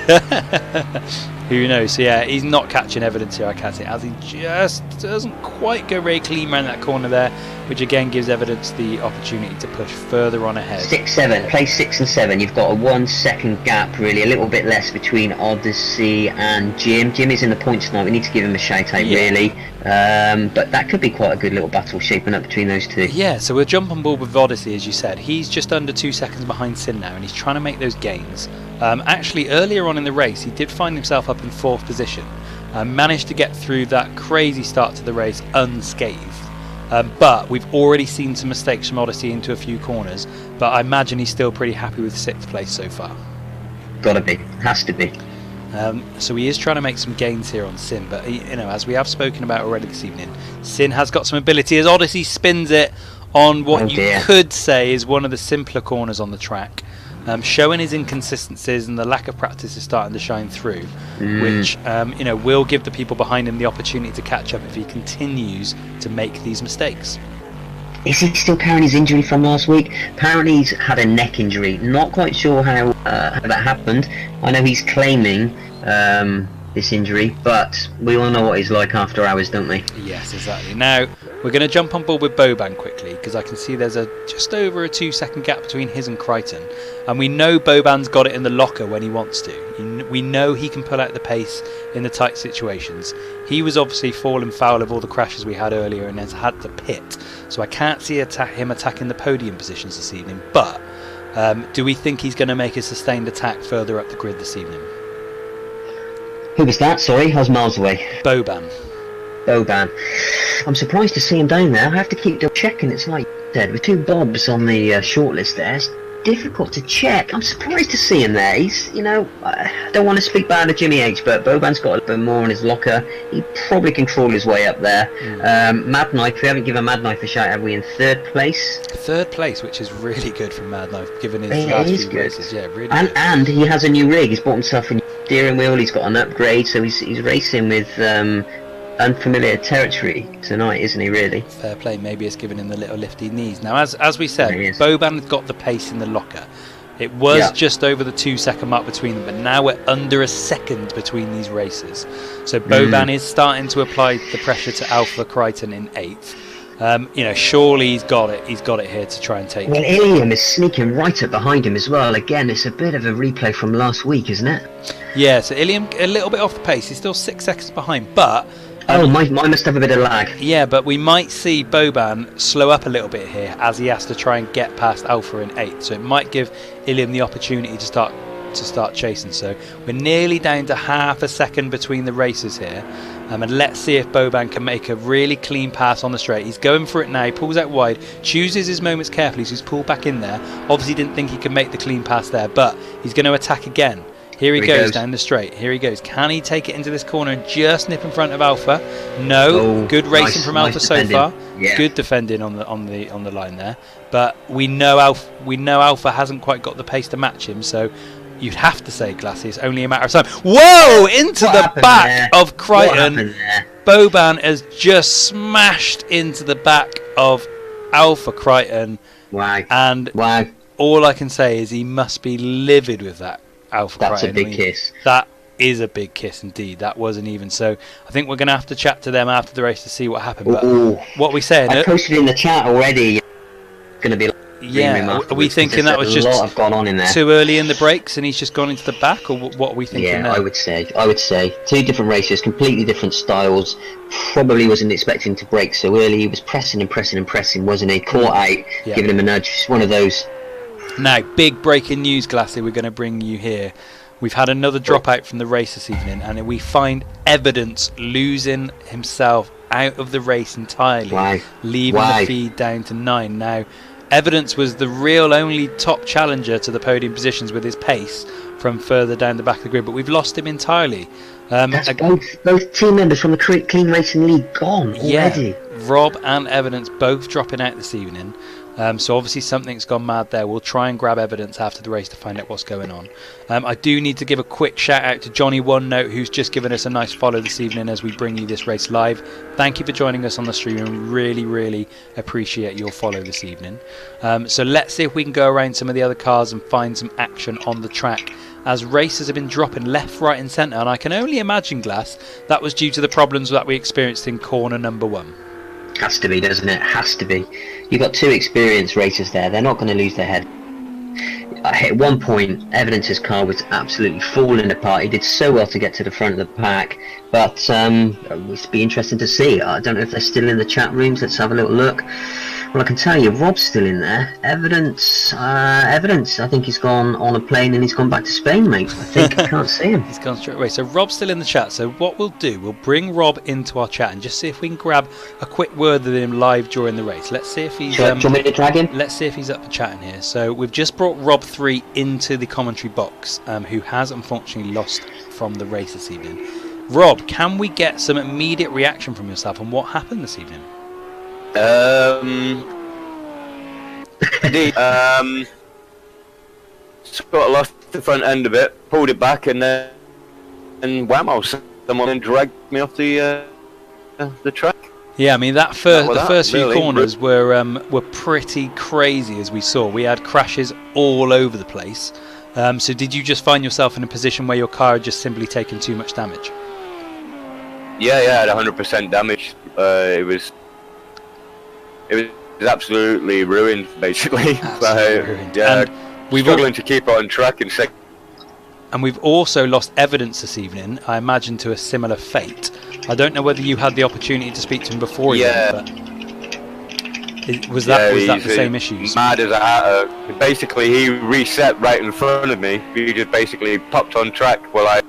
Who knows? So yeah, he's not catching Evidence here, I can't say, as he just doesn't quite go very clean around that corner there, which again gives Evidence the opportunity to push further on ahead. 6, 7. Place 6 and 7. You've got a 1 second gap, really, a little bit less between Odyssey and Jim. Jim is in the points tonight. We need to give him a shout out, really. But that could be quite a good little battle shaping up between those two. Yeah, so we'll jump on board with Odyssey, as you said. He's just under 2 seconds behind Sin now, and he's trying to make those gains. Actually, earlier on in the race, he did find himself up in 4th position. Managed to get through that crazy start to the race unscathed. But we've already seen some mistakes from Odyssey into a few corners, but I imagine he's still pretty happy with 6th place so far. Gotta be. Has to be. So he is trying to make some gains here on Sin, but as we have spoken about already this evening, Sin has got some ability as Odyssey spins it on what you could say is one of the simpler corners on the track, showing his inconsistencies, and the lack of practice is starting to shine through, which will give the people behind him the opportunity to catch up if he continues to make these mistakes. Is he still carrying his injury from last week? Apparently he's had a neck injury. Not quite sure how that happened. I know he's claiming this injury, but we all know what he's like after hours, don't we? Yes, exactly. Now, we're going to jump on board with Boban quickly, because I can see there's just over a 2 second gap between his and Crichton. And we know Boban's got it in the locker when he wants to. We know he can pull out the pace in the tight situations. He was obviously falling foul of all the crashes we had earlier and has had to pit. So I can't see him attacking the podium positions this evening. But do we think he's going to make a sustained attack further up the grid this evening? Who was that? Sorry, I was miles away. Boban. Boban. I'm surprised to see him down there. I have to keep double checking. It's like you said, with 2 Bobs on the shortlist there, it's difficult to check. I'm surprised to see him there. He's, you know, I don't want to speak bad of Jimmy H, but Boban's got a little bit more in his locker. He probably can crawl his way up there. Mad Knife, we haven't given Mad Knife a shout, have we, in 3rd place? 3rd place, which is really good from Mad Knife, given his last few races. Yeah, really good. And he has a new rig. He's bought himself a new steering wheel. He's got an upgrade, so he's racing with unfamiliar territory tonight, isn't he, really? Fair play. Maybe it's given him the little lifty knees. Now, as we said, Boban has got the pace in the locker. It was just over the 2-second mark between them, but now we're under a second between these races. So Boban is starting to apply the pressure to Alpha Crichton in 8th. You know, surely he's got it. He's got it here to try and take. Well, Ilium is sneaking right up behind him as well. Again, it's a bit of a replay from last week, isn't it? Yeah. So Ilium a little bit off the pace. He's still 6 seconds behind, but. Mine must have a bit of lag. Yeah, but we might see Boban slow up a little bit here as he has to try and get past Alpha in 8th. So it might give Ilium the opportunity to start chasing. So we're nearly down to half a second between the races here. And let's see if Boban can make a really clean pass on the straight. He's going for it now. He pulls out wide, chooses his moments carefully. So he's pulled back in there. Obviously didn't think he could make the clean pass there, but he's going to attack again. Here he goes down the straight. Here he goes. Can he take it into this corner and just nip in front of Alpha? No. Good racing from Alpha so far. Yeah. Good defending on the line there. But we know Alpha hasn't quite got the pace to match him. So you'd have to say, Glassy, it's only a matter of time. Whoa! Into the back of Crichton. Boban has just smashed into the back of Alpha Crichton. Wow. And all I can say is he must be livid with that. Alpha That's Crichton. a big kiss. That is a big kiss indeed. That wasn't even. So I think we're going to have to chat to them after the race to see what happened. But what we saying? I posted in the chat already. Going to be. Are we thinking that was just a lot have gone on in there. Too early in the brakes and he's just gone into the back, or what are we thinking? Yeah, now? I would say 2 different races, completely different styles. Probably wasn't expecting to brake so early. He was pressing, wasn't he? Caught out, giving him a nudge. It's one of those. Now, big breaking news, Glassy, we're going to bring you here. We've had another dropout from the race this evening, and we find Evidence losing himself out of the race entirely, leaving the feed down to 9. Now, Evidence was the real only top challenger to the podium positions with his pace from further down the back of the grid, but we've lost him entirely. That's both team members from the Clean Racing League gone already. Yeah, Rob and Evidence both dropping out this evening. So obviously something's gone mad there. We'll try and grab Evidence after the race to find out what's going on. I do need to give a quick shout out to Johnny One Note, who's just given us a nice follow this evening as we bring you this race live. Thank you for joining us on the stream, and really appreciate your follow this evening. So let's see if we can go around some of the other cars and find some action on the track, as races have been dropping left, right and centre, and I can only imagine, Glass, that was due to the problems that we experienced in corner number 1. Has to be, doesn't it? Has to be. You've got 2 experienced racers there. They're not going to lose their head. At one point, Evidence's car was absolutely falling apart. He did so well to get to the front of the pack, but it'll be interesting to see. I don't know if they're still in the chat rooms. Let's have a little look. Well, I can tell you, Rob's still in there. Evidence, I think he's gone on a plane and he's gone back to Spain, mate. I think I can't see him. He's gone straight away. So Rob's still in the chat. So what we'll do, we'll bring Rob into our chat and just see if we can grab a quick word with him live during the race. Let's see if he's... do you want me to drag him? Let's see if he's up for chatting here. So we've just brought Rob 3 into the commentary box, who has unfortunately lost from the race this evening. Rob, can we get some immediate reaction from yourself on what happened this evening? Sort of lost the front end of it, pulled it back, and then whammo, someone dragged me off the track. Yeah, I mean the first few corners were pretty crazy, as we saw. We had crashes all over the place. So did you just find yourself in a position where your car had just simply taken too much damage? Yeah, I had 100% damage. It was absolutely ruined, basically. Absolutely ruined. Yeah, and we've struggling to keep it on track in second. And we've also lost Evidence this evening, I imagine, to a similar fate. I don't know whether you had the opportunity to speak to him before. But was that the same issues? Mad as a hatter. Basically, he reset right in front of me. He just basically popped on track while I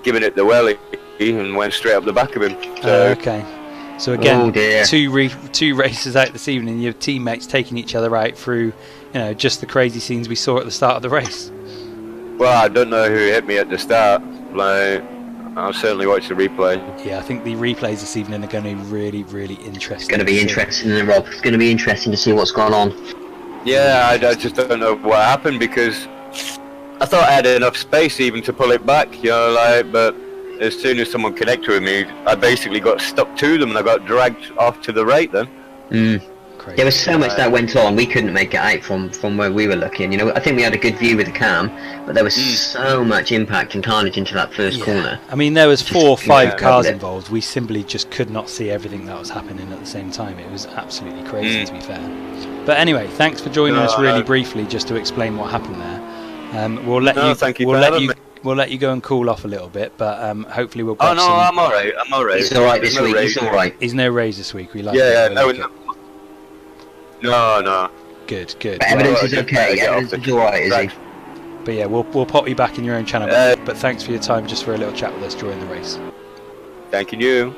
giving it the welly. and went straight up the back of him. So, okay. So again, Oh, dear. two races out this evening. Your teammates taking each other out through, just the crazy scenes we saw at the start of the race. well, I don't know who hit me at the start. Like, I'll certainly watch the replay. Yeah, I think the replays this evening are going to be really, really interesting. It's going to be interesting, Rob. It's going to be interesting to see what's gone on. Yeah, I just don't know what happened because I thought I had enough space even to pull it back, but as soon as someone connected with me, I basically got stuck to them and I got dragged off to the right then. Crazy. There was so much that went on, we couldn't make it out from where we were looking. I think we had a good view with the cam, but there was so much impact and carnage into that first corner. I mean, there was 4 or 5 Yeah, cars yeah. involved. We simply just could not see everything that was happening at the same time. It was absolutely crazy, to be fair. But anyway, thanks for joining us really briefly, just to explain what happened there. We'll let thank you we'll for let having you me. we'll let you go and cool off a little bit, but hopefully we'll. Oh grab no, some... I'm alright. I'm alright. He's alright this There's no week, raise. he's alright. He's no raise this week. We like Yeah, it. yeah, We like it. no. Good, good. But evidence Well, is just better okay, get off evidence the is alright, is he? track. But yeah, we'll pop you back in your own channel. But thanks for your time, just for a little chat with us during the race. Thanking you.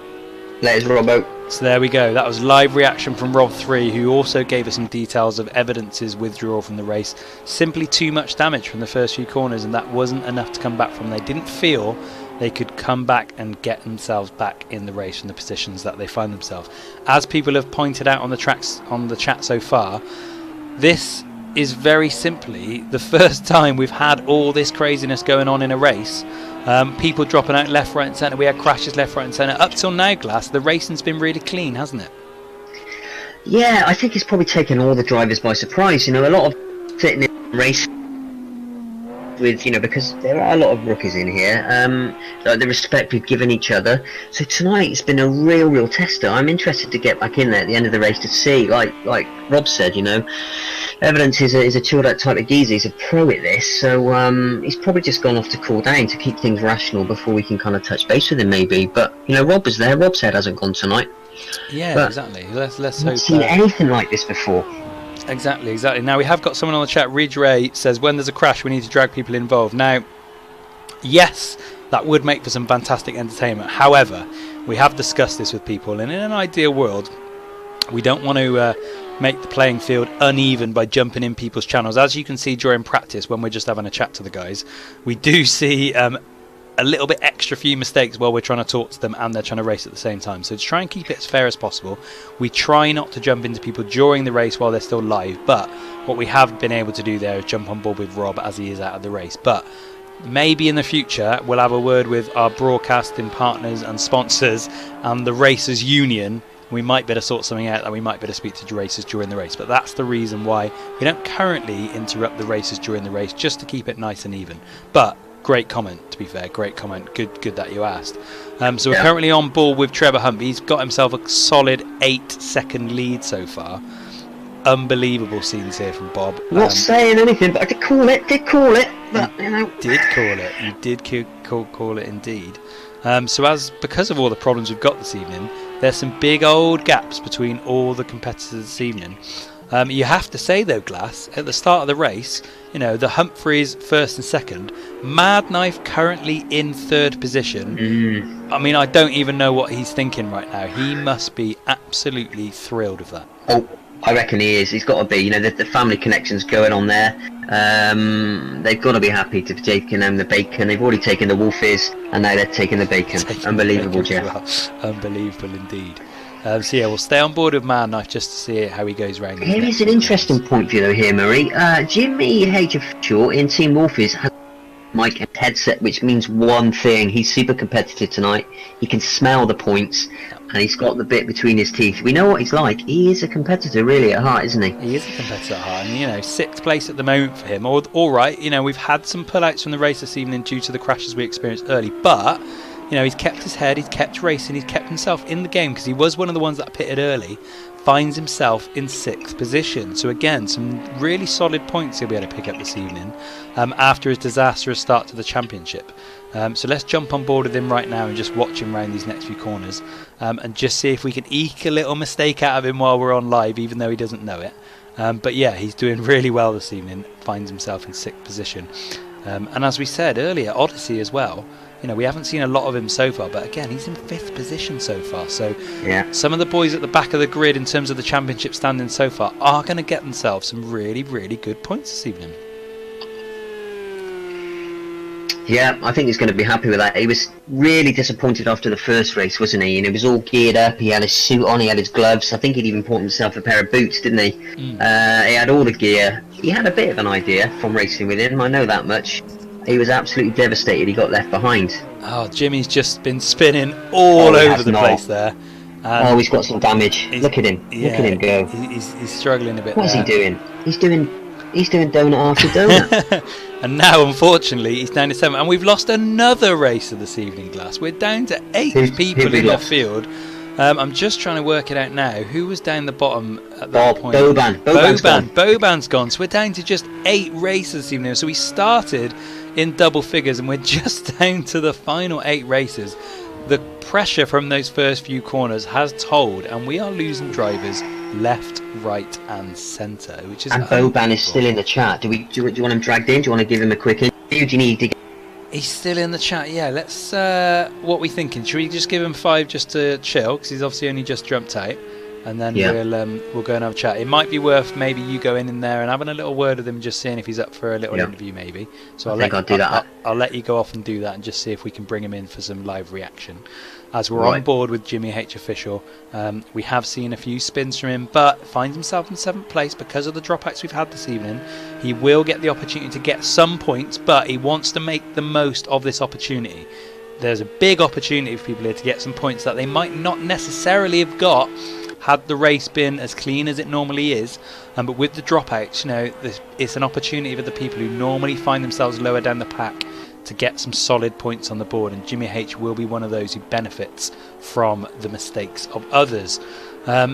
Let us Robbo. So there we go. That was live reaction from Rob3, who also gave us some details of evidence's withdrawal from the race. Simply too much damage from the first few corners, and that wasn't enough to come back from. They didn't feel they could come back and get themselves back in the race from the positions that they find themselves. As people have pointed out on the tracks on the chat so far, this is very simply the first time we've had all this craziness going on in a race. People dropping out left, right and centre. We had crashes left, right and centre. Up till now, Glass, the racing's been really clean, hasn't it? Yeah, I think it's probably taken all the drivers by surprise. A lot of sitting in race with, because there are a lot of rookies in here. The respect we've given each other. So tonight it's been a real tester. I'm interested to get back in there at the end of the race to see, like Rob said, Evidence is a chilled out type of geezer. He's a pro at this, so he's probably just gone off to cool down to keep things rational before we can kind of touch base with him maybe. But Rob was there. Rob's head hasn't gone tonight. Yeah, But exactly. Let's I've hope. not seen anything like this before. Exactly. Now we have got someone on the chat. Ridge Ray says when there's a crash, we need to drag people involved. Now, yes, that would make for some fantastic entertainment. However, we have discussed this with people, and in an ideal world, we don't want to make the playing field uneven by jumping in people's channels. As you can see during practice, when we're just having a chat to the guys, we do see a little bit extra few mistakes while we're trying to talk to them and they're trying to race at the same time. So to try and keep it as fair as possible, we try not to jump into people during the race while they're still live. But what we have been able to do there is jump on board with Rob as he is out of the race. But maybe in the future we'll have a word with our broadcasting partners and sponsors and the Racers Union. We might better sort something out, that we might better speak to racers during the race. But that's the reason why we don't currently interrupt the racers during the race, just to keep it nice and even. But great comment, to be fair. Great comment. Good that you asked. So we're currently on board with Trevor Hump. He's got himself a solid 8-second lead so far. Unbelievable scenes here from Bob. Not saying anything, but I did call it. But Did call it. You did call it indeed. Because of all the problems we've got this evening, there's some big old gaps between all the competitors this evening. You have to say though, Glass, at the start of the race, the Humphreys first and second, Mad Knife currently in third position. I mean, I don't even know what he's thinking right now. He must be absolutely thrilled with that. Oh, I reckon he is. He's got to be. The family connections going on there. They've got to be happy to be taking the bacon. They've already taken the Wolfies, and now they're taking the bacon. Unbelievable, Jeff. Unbelievable indeed. So yeah, we'll stay on board with Man Knife just to see how he goes round. Here is an interesting point for you though here, Murray. Jimmy H. Official in Team Wolfies has a mic and headset, which means one thing. He's super competitive tonight. He can smell the points, and he's got the bit between his teeth. We know what he's like. He is a competitor really at heart, isn't he? He is a competitor at heart, and 6th place at the moment for him. All right, we've had some pullouts from the race this evening due to the crashes we experienced early, but he's kept his head, he's kept racing, he's kept himself in the game because he was one of the ones that pitted early, finds himself in 6th position. So again, some really solid points he'll be able to pick up this evening after his disastrous start to the championship. So let's jump on board with him right now and just watch him around these next few corners and just see if we can eke a little mistake out of him while we're on live, even though he doesn't know it. But yeah, he's doing really well this evening, finds himself in 6th position. And as we said earlier, Odyssey as well. you know, we haven't seen a lot of him so far, but again, he's in 5th position so far. So Yeah. some of the boys at the back of the grid in terms of the championship standing so far are going to get themselves some really, really good points this evening. Yeah, I think he's going to be happy with that. He was really disappointed after the first race, wasn't he? And he was all geared up. He had his suit on, he had his gloves. I think he'd even bought himself a pair of boots, didn't he? He had all the gear. He had a bit of an idea from racing with him, I know that much. He was absolutely devastated he got left behind. Oh, Jimmy's just been spinning all he over has the not. place there. Oh, he's got some damage. Look at him. Yeah, Look at him go. He's struggling a bit. What is he there. doing? He's doing donut after donut. And now, unfortunately, he's down to 7. And we've lost another racer this evening, Glass. We're down to 8 people who we in the lost? field. I'm just trying to work it out now. Who was down the bottom at that point? Boban's gone. So we're down to just 8 racers this evening. So we started in double figures and we're just down to the final 8 racers. The pressure from those first few corners has told, and we are losing drivers left, right and centre, which is... And Boban is still in the chat. Do you want him dragged in? Do you want to give him a quick interview? Do you need to get... He's still in the chat, yeah. Let's... what are we thinking? Should we just give him 5 just to chill? Because he's obviously only just jumped out. And then we'll go and have a chat. It might be worth maybe you going in there and having a little word with him, just seeing if he's up for a little interview maybe. So I'll do that. I'll let you go off and do that and just see if we can bring him in for some live reaction. As we're on board with Jimmy H Official, we have seen a few spins from him, but finds himself in 7th place because of the dropouts we've had this evening. He will get the opportunity to get some points, but he wants to make the most of this opportunity. There's a big opportunity for people here to get some points that they might not necessarily have got had the race been as clean as it normally is, but with the dropouts, you know, it's an opportunity for the people who normally find themselves lower down the pack to get some solid points on the board, and Jimmy H will be one of those who benefits from the mistakes of others.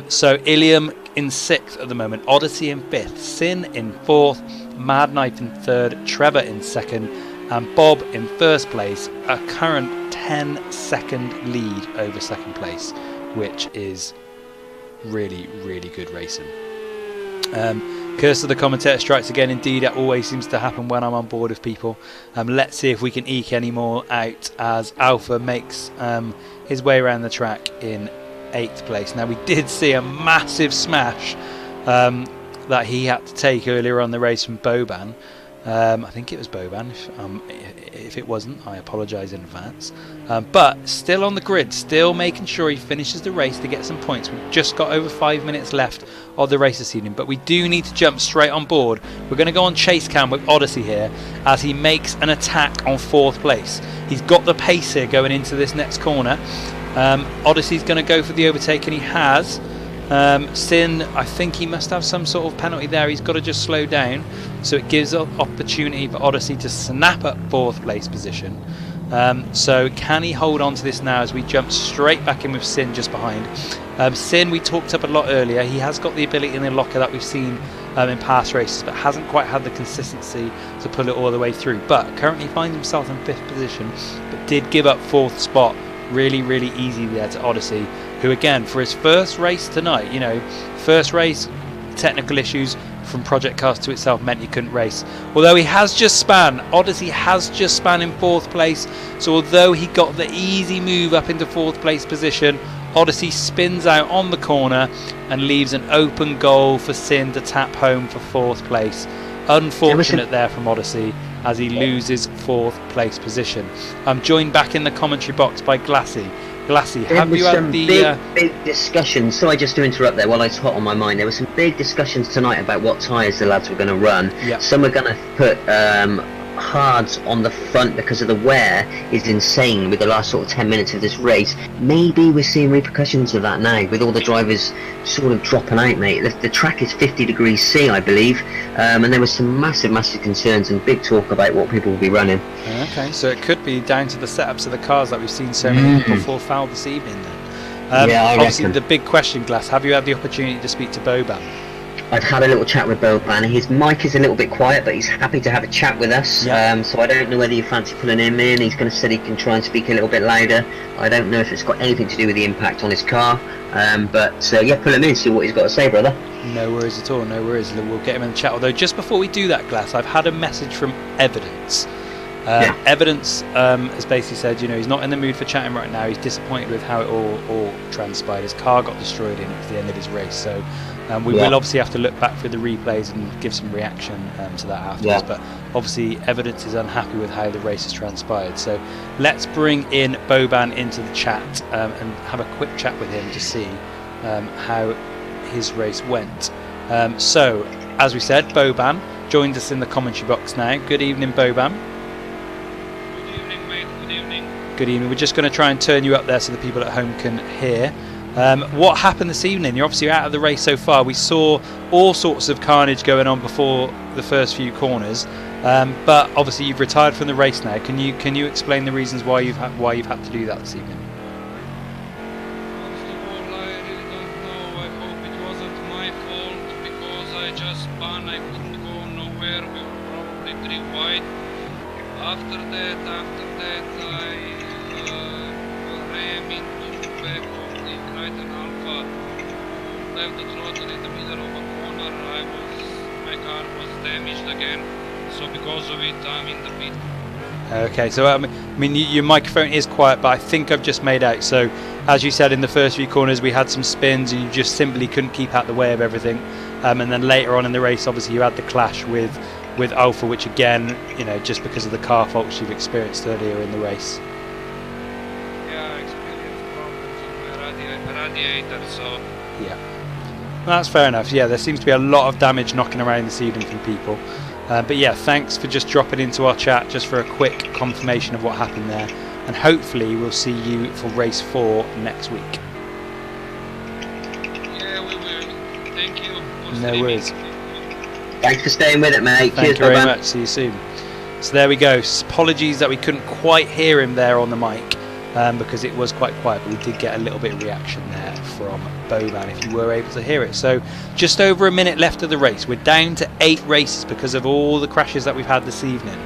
So Ilium in 6th at the moment, Odyssey in 5th, Sin in 4th, Mad Knight in 3rd, Trevor in 2nd, and Bob in 1st place, a current 10-second lead over 2nd place, which is really, really good racing. Curse of the commentator strikes again. Indeed, it always seems to happen when I'm on board with people. Let's see if we can eke any more out as Alpha makes his way around the track in 8th place. Now, we did see a massive smash that he had to take earlier on the race from Boban. I think it was Boban. If it wasn't, I apologise in advance. But still on the grid, still making sure he finishes the race to get some points. We've just got over 5 minutes left of the race this evening, but we do need to jump straight on board. We're going to go on chase cam with Odyssey here as he makes an attack on 4th place. He's got the pace here going into this next corner. Odyssey's going to go for the overtake, and he has. Sin, I think he must have some sort of penalty there. He's got to just slow down, so it gives an opportunity for Odyssey to snap up 4th place position. So can he hold on to this now as we jump straight back in with Sin just behind? Sin, we talked up a lot earlier. He has got the ability in the locker that we've seen in past races, but hasn't quite had the consistency to pull it all the way through. But currently finds himself in 5th position, but did give up 4th spot really, really easy there to Odyssey, who again, for his first race tonight, you know, first race, technical issues from Project Cars to itself meant he couldn't race. Although he has just span, Odyssey has just span in 4th place, so although he got the easy move up into 4th place position, Odyssey spins out on the corner and leaves an open goal for Sin to tap home for 4th place. Unfortunate there from Odyssey as he loses 4th place position. I'm joined back in the commentary box by Glassy. Glassy, have you had the big discussions? Sorry, just to interrupt there while it's hot on my mind. There were some big discussions tonight about what tyres the lads were going to run. Yep. Some are going to put hards on the front because of the wear is insane with the last sort of 10 minutes of this race. Maybe we're seeing repercussions of that now with all the drivers sort of dropping out, mate. The track is 50 degrees C, I believe, and there was some massive concerns and big talk about what people will be running. Okay, so it could be down to the setups of the cars that we've seen so many people fall foul this evening then. Yeah, I obviously reckon. The big question, Glass, have you had the opportunity to speak to Boban? I've had a little chat with Boban. His mic is a little bit quiet, but he's happy to have a chat with us. Yeah. So I don't know whether you fancy pulling him in. He's going to say he can try and speak a little bit louder. I don't know if it's got anything to do with the impact on his car. But yeah, pull him in, see what he's got to say, brother. No worries at all, no worries. We'll get him in the chat. Although just before we do that, Glass, I've had a message from Evidence. Evidence has basically said, he's not in the mood for chatting right now. He's disappointed with how it all transpired. His car got destroyed and it was the end of his race. So we will obviously have to look back through the replays and give some reaction to that afterwards. But obviously Evidence is unhappy with how the race has transpired. So let's bring in Boban into the chat and have a quick chat with him to see how his race went. So as we said, Boban joined us in the commentary box now. Good evening, Boban. Good evening. We're just going to try and turn you up there so the people at home can hear. What happened this evening? You're obviously out of the race so far. We saw all sorts of carnage going on before the first few corners, but obviously you've retired from the race now. Can you explain the reasons why you've had to do that this evening? First of all, I really don't know. I hope it wasn't my fault because I just spun. I couldn't go nowhere. We were probably 3 wide. After that, I ran into back of the Crichton Alpha, left the throttle in the middle of a corner. My car was damaged again, so because of it, I'm in the pit. Okay, so I mean, your microphone is quiet, but I think I've just made out. So, as you said, in the first few corners, we had some spins, and you just simply couldn't keep out the way of everything. And then later on in the race, obviously, you had the clash with Alpha, which again, just because of the car faults you've experienced earlier in the race. Yeah, I experienced problems with my radiator, so... Yeah. Well, that's fair enough. Yeah, there seems to be a lot of damage knocking around this evening from people. But yeah, thanks for just dropping into our chat just for a quick confirmation of what happened there. And hopefully we'll see you for race 4 next week. Yeah, we will. Thank you. No worries. Thanks for staying with it, mate. Thank you very much. See you soon. So there we go. Apologies that we couldn't quite hear him there on the mic because it was quite quiet, but we did get a little bit of reaction there from Boban if you were able to hear it. So just over a minute left of the race. We're down to 8 races because of all the crashes that we've had this evening.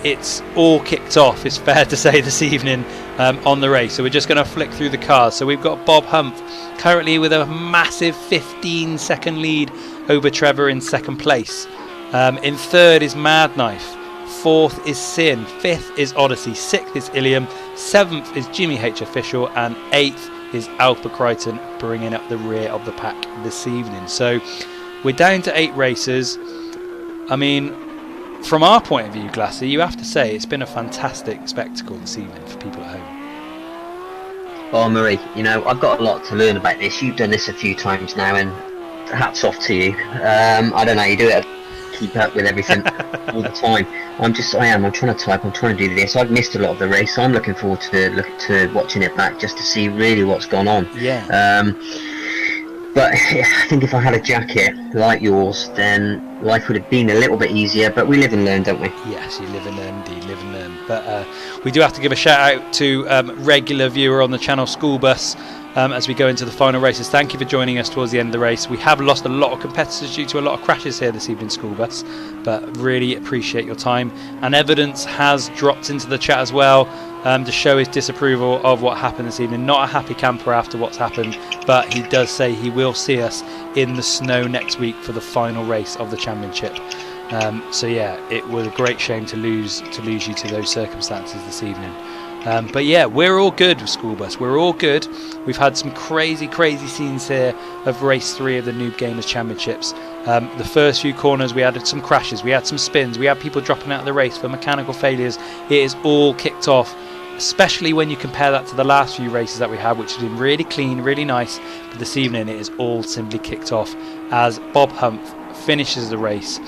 It's all kicked off, it's fair to say, this evening on the race. So we're just going to flick through the cars. So we've got Bob Humph currently with a massive 15-second lead over Trevor in 2nd place. In 3rd is Mad Knife. 4th is Sin. 5th is Odyssey. 6th is Ilium. 7th is Jimmy H Official. And 8th is Alpha Crichton, bringing up the rear of the pack this evening. So we're down to 8 races. I mean, from our point of view, Glassy, you have to say it's been a fantastic spectacle this evening for people at home. Oh, Murray, I've got a lot to learn about this. You've done this a few times now, and hats off to you. I don't know, you do it, keep up with everything all the time. I'm trying to type, I'm trying to do this. I've missed a lot of the race, so I'm looking forward to watching it back just to see really what's gone on. Yeah. But I think if I had a jacket like yours, then life would have been a little bit easier, but we live and learn, don't we? Yes, you live and learn, indeed, live and learn. But we do have to give a shout out to regular viewer on the channel, School Bus, as we go into the final races. Thank you for joining us towards the end of the race. We have lost a lot of competitors due to a lot of crashes here this evening, School Bus, but really appreciate your time. And Evidence has dropped into the chat as well to show his disapproval of what happened this evening. Not a happy camper after what's happened, but he does say he will see us in the snow next week for the final race of the championship. So yeah, it was a great shame to lose you to those circumstances this evening. But yeah, we're all good with School Bus. We're all good. We've had some crazy scenes here of race 3 of the Noob Gamers Championships. The first few corners we had some crashes, we had some spins, we had people dropping out of the race for mechanical failures. It is all kicked off, especially when you compare that to the last few races that we had, which have been really clean, really nice. But this evening it is all simply kicked off as Bob Humph finishes the race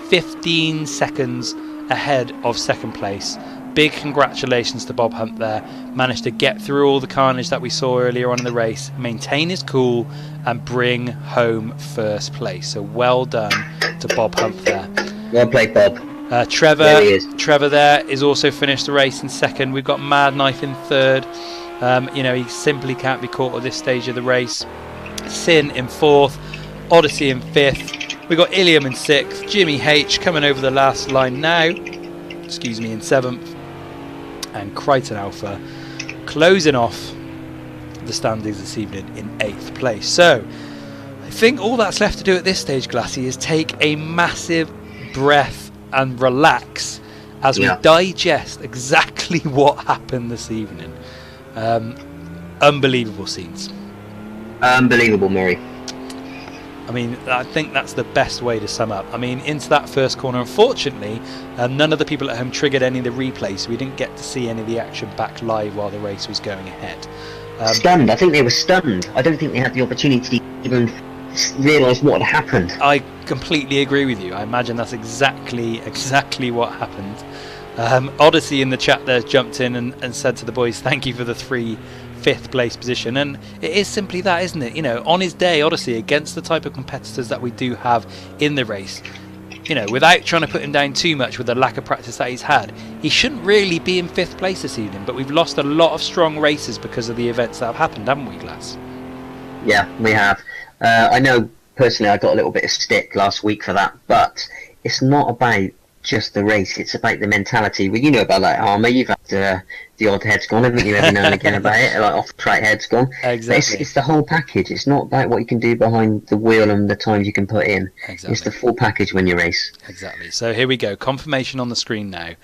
15 seconds ahead of 2nd place. Big congratulations to Bob Humph there. Managed to get through all the carnage that we saw earlier on in the race, maintain his cool and bring home 1st place. So well done to Bob Humph there. Well played, Bob. Trevor there is also finished the race in 2nd. We've got Mad Knife in 3rd. He simply can't be caught at this stage of the race. Sin in 4th. Odyssey in 5th. We've got Ilium in 6th. Jimmy H coming over the last line now. In 7th. And Crichton Alpha closing off the standings this evening in 8th place. So I think all that's left to do at this stage, Glassy, is take a massive breath and relax as we digest exactly what happened this evening. Unbelievable scenes. Unbelievable, Murray. I mean, I think that's the best way to sum up. I mean, into that first corner, unfortunately, none of the people at home triggered any of the replays, so we didn't get to see any of the action back live while the race was going ahead. Stunned. I think they were stunned. I don't think they had the opportunity to even realise what had happened. I completely agree with you. I imagine that's exactly what happened. Odyssey in the chat there jumped in and said to the boys, thank you for the 5th place position, and it is simply that, isn't it? You know, on his day, Odyssey, against the type of competitors that we do have in the race, you know, without trying to put him down too much with the lack of practice that he's had, he shouldn't really be in 5th place this evening, but we've lost a lot of strong races because of the events that have happened, haven't we, Glass? Yeah, we have. I know personally I got a little bit of stick last week for that, but it's not about just the race, it's about the mentality. Well, you know about that, Armour, you've had the odd head's gone, haven't you, every now and again about it, like off-track head's gone. Exactly. It's the whole package. It's not about what you can do behind the wheel and the times you can put in. Exactly. It's the full package when you race. Exactly. So here we go, confirmation on the screen now.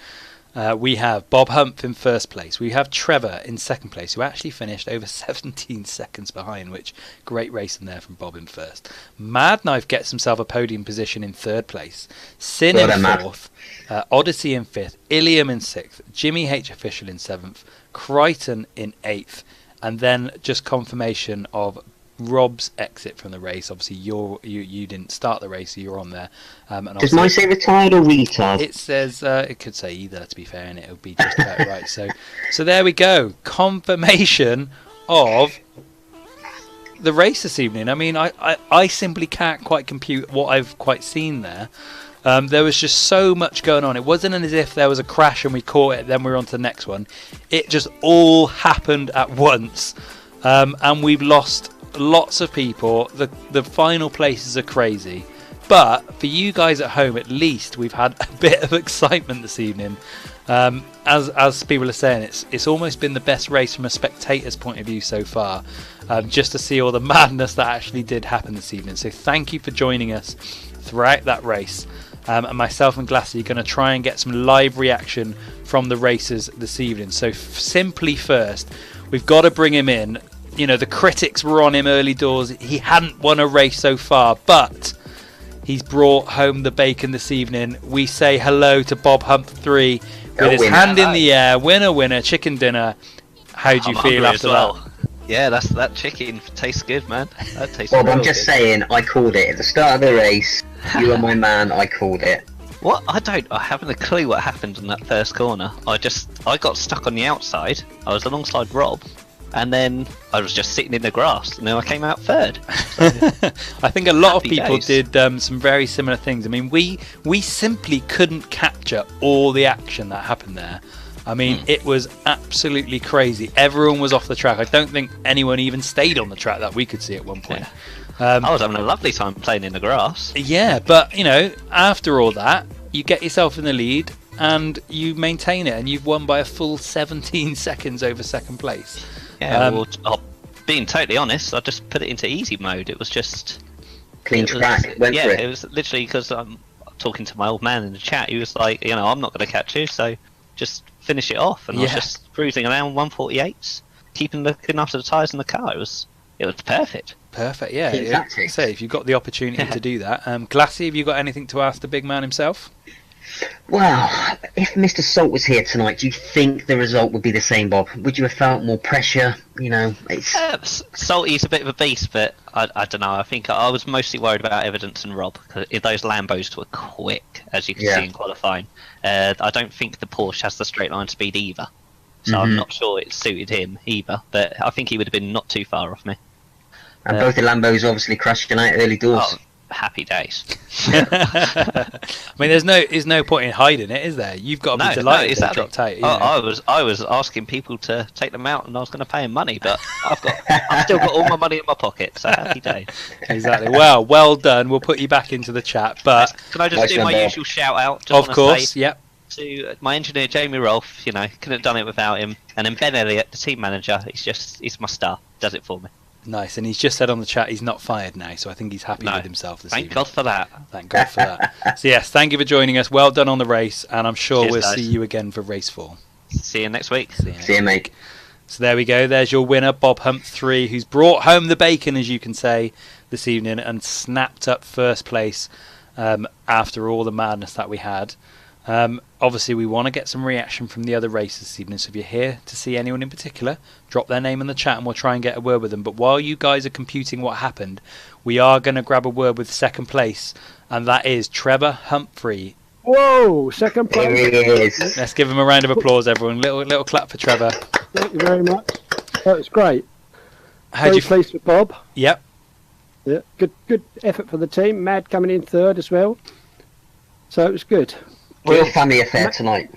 We have Bob Humph in 1st place. We have Trevor in 2nd place, who actually finished over 17 seconds behind, which great racing there from Bob in 1st. Mad Knife gets himself a podium position in 3rd place. Sin in 4th. Odyssey in 5th. Ilium in 6th. Jimmy H Official in 7th. Crichton in 8th. And then just confirmation of Rob's exit from the race. Obviously, you didn't start the race, so you're on there. And does mine say retired or retard? It says it could say either, to be fair, and it'll be just about right. So there we go. Confirmation of the race this evening. I mean, I simply can't quite compute what I've quite seen there. There was just so much going on. It wasn't as if there was a crash and we caught it, then we were on to the next one. It just all happened at once, and we've lost lots of people. The final places are crazy, but for you guys at home, at least we've had a bit of excitement this evening. As people are saying, it's almost been the best race from a spectator's point of view so far, just to see all the madness that actually did happen this evening. So thank you for joining us throughout that race. And myself and Glassy are going to try and get some live reaction from the racers this evening. So simply first, we've got to bring him in. You know, the critics were on him early doors. He hadn't won a race so far, but he's brought home the bacon this evening. We say hello to Bob Humph 3 with his hand in the air. Winner, chicken dinner. How do you feel after that? Yeah, that chicken tastes good, man. That tastes Bob, I'm real just good. saying, I called it at the start of the race. You are my man. I called it. What? I haven't a clue what happened in that first corner. I got stuck on the outside. I was alongside Rob, and then I was just sitting in the grass, and then I came out 3rd. I think a lot of people days. did some very similar things. I mean, we simply couldn't capture all the action that happened there. I mean, it was absolutely crazy. Everyone was off the track. I don't think anyone even stayed on the track that we could see at one point. Yeah. I was having a lovely time playing in the grass. Yeah, but, you know, after all that, you get yourself in the lead and you maintain it, and you've won by a full 17 seconds over 2nd place. Yeah, being totally honest, I just put it into easy mode. It was just... Clean track, went for it. It was literally because I'm talking to my old man in the chat. He was like, you know, I'm not going to catch you, so just finish it off. And I was just cruising around 148s, looking after the tyres in the car. It was perfect. Perfect, yeah. Say, if you've got the opportunity to do that. Glassy, have you got anything to ask the big man himself? Well, if Mr. Salt was here tonight, do you think the result would be the same, Bob? Would you have felt more pressure? You know, Salty's a bit of a beast, but I don't know. I think I was mostly worried about Evidence and Rob, because those Lambos were quick, as you can see in qualifying. I don't think the Porsche has the straight line speed either, so I'm not sure it suited him either, but I think he would have been not too far off me. And both the Lambos obviously crashing out early doors. Oh, happy days. I mean, there's no point in hiding it, is there? You've got to be delighted exactly. they dropped out. You know? I was asking people to take them out, and I was going to pay them money, but I've still got all my money in my pocket, so happy days. Exactly. Well done. We'll put you back into the chat, but can I just do my usual shout out? Of course, yep. To my engineer Jamie Rolfe, you know, couldn't have done it without him, and then Ben Elliott, the team manager. He's my star. Does it for me. Nice, and he's just said on the chat he's not fired now, so I think he's happy No. with himself this Thank evening. God for that. Thank God for that. So yes, thank you for joining us. Well done on the race, and I'm sure Cheers, we'll guys. see you again for race 4. See you next week. See you, mate. So there we go. There's your winner, Bob Hump 3, who's brought home the bacon, as you can say, this evening, and snapped up first place after all the madness that we had. Obviously, we want to get some reaction from the other races this evening, so if you're here to see anyone in particular, drop their name in the chat and we'll try and get a word with them. But while you guys are computing what happened, we are going to grab a word with second place, and that is Trevor Humphrey. Whoa, second place. There he is. Let's give him a round of applause, everyone. Little clap for Trevor. Thank you very much. That was great. How'd Very you? pleased with Bob. Yep. Yeah, good effort for the team. Mad coming in third as well. So it was good. Real family affair tonight.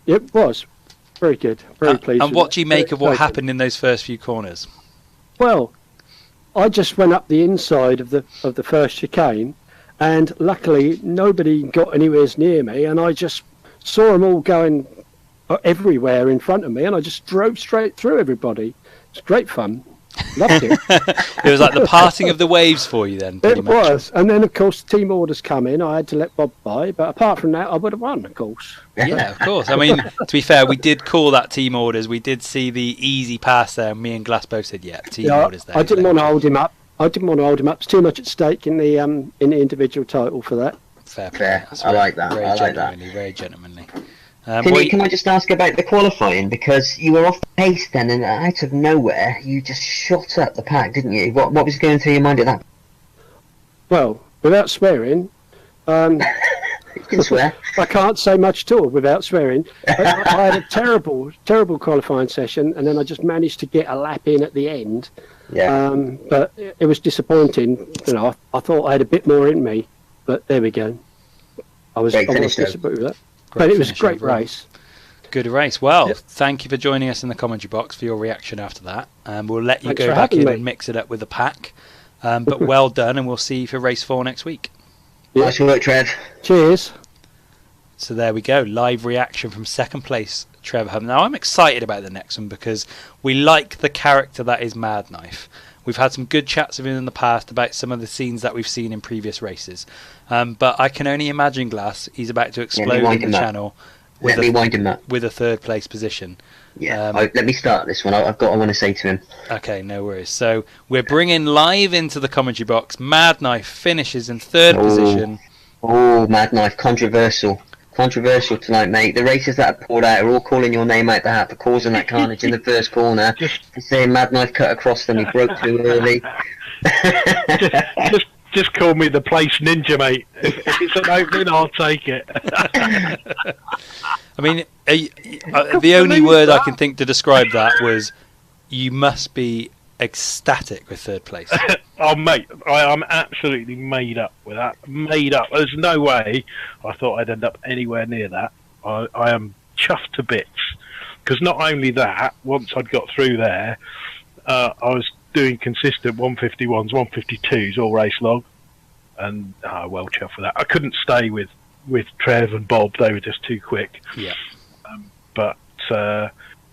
It was very good. Very pleased. And with what it. do you make Very of what exciting. happened in those first few corners? Well, I just went up the inside of the first chicane, and luckily nobody got anywhere near me, and I just saw them all going everywhere in front of me, and I just drove straight through everybody. It's great fun. Loved it. It was like the parting of the waves for you then, pretty It much. was, and then of course team orders come in. I had to let Bob by, but apart from that, I would have won, of course. Yeah, of course. I mean, to be fair, we did call that team orders. We did see the easy pass there, and me and Glass both said, yeah, team Yeah, orders there. I didn't want to hold him up. There's too much at stake in the individual title for that. Fair play. Fair. That's I like that. Very I like that. gentlemanly, very gentlemanly. Can I just ask about the qualifying? Because you were off pace then, and out of nowhere, you just shot up the pack, didn't you? What was going through your mind at that? Well, without swearing, You can swear. I can't say much at all without swearing. I had a terrible qualifying session, and then I just managed to get a lap in at the end. Yeah. But it was disappointing. You know, I thought I had a bit more in me, but there we go. I was Great finish, though. disappointed with that. But it was a finish great overall. race. Good race. Well, Yep. thank you for joining us in the commentary box for your reaction after that. We'll let you Thanks go for back having in me. and mix it up with the pack. But well done, and we'll see you for race 4 next week. Nice work, Trev. Cheers. So there we go, live reaction from second place Trevor Hum. Now I'm excited about the next one because we like the character that is Mad Knife. We've had some good chats with him in the past about some of the scenes that we've seen in previous races. But I can only imagine, Glass, he's about to explode wind in the him up. channel Let me wind him up. with a third place position. Yeah. Let me start this one. I want to say to him. Okay, no worries. So we're bringing live into the commentary box. Mad Knife finishes in third position. Oh, Mad Knife, controversial. Controversial tonight, mate. The races that have poured out are all calling your name out the hat for causing that carnage in the first corner. Saying Mad Knife cut across them, he broke too early. Just call me the place ninja, mate. If it's an opening, I'll take it. I mean, the only word I can think to describe that was you must be ecstatic with third place. Oh, mate, I'm absolutely made up with that. Made up. There's no way I thought I'd end up anywhere near that. I am chuffed to bits. Because not only that, once I'd got through there, I was doing consistent 151s, 152s all race long. And well chuffed for that. I couldn't stay with Trev and Bob. They were just too quick. Yeah. But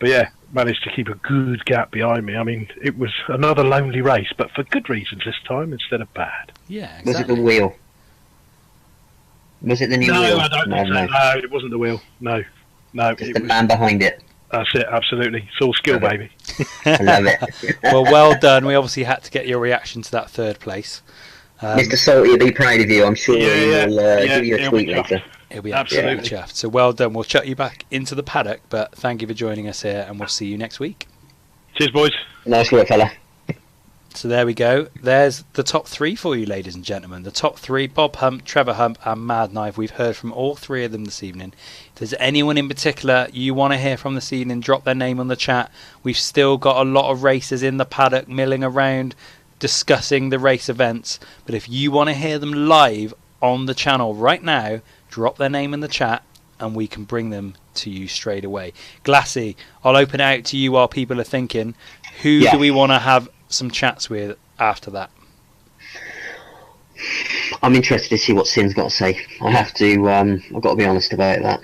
yeah, managed to keep a good gap behind me. I mean, it was another lonely race, but for good reasons this time instead of bad. Yeah, Was it the wheel? Was it the new wheel? I don't think so. No, it wasn't the wheel. No. Just It the was, man behind it. that's it, absolutely. It's all skill, baby. I love it. Well done. We obviously had to get your reaction to that third place. Mr. Salty will be proud of you. I'm sure Yeah, he will yeah, give you a he'll tweet be chuffed. later. He'll be Absolutely. absolutely chuffed. So well done. We'll chuck you back into the paddock, but thank you for joining us here, and we'll see you next week. Cheers, boys. Nice work, fella. So there we go. There's the top 3 for you, ladies and gentlemen. The top 3, Bob Hump, Trevor Hump and Mad Knife. We've heard from all 3 of them this evening. If there's anyone in particular you want to hear from this evening, drop their name on the chat. We've still got a lot of racers in the paddock milling around, discussing the race events. But if you want to hear them live on the channel right now, drop their name in the chat and we can bring them to you straight away. Glassy, I'll open it out to you while people are thinking. Who do we want to have some chats with after that? I'm interested to see what Sin's got to say. I have to. I've got to be honest about that.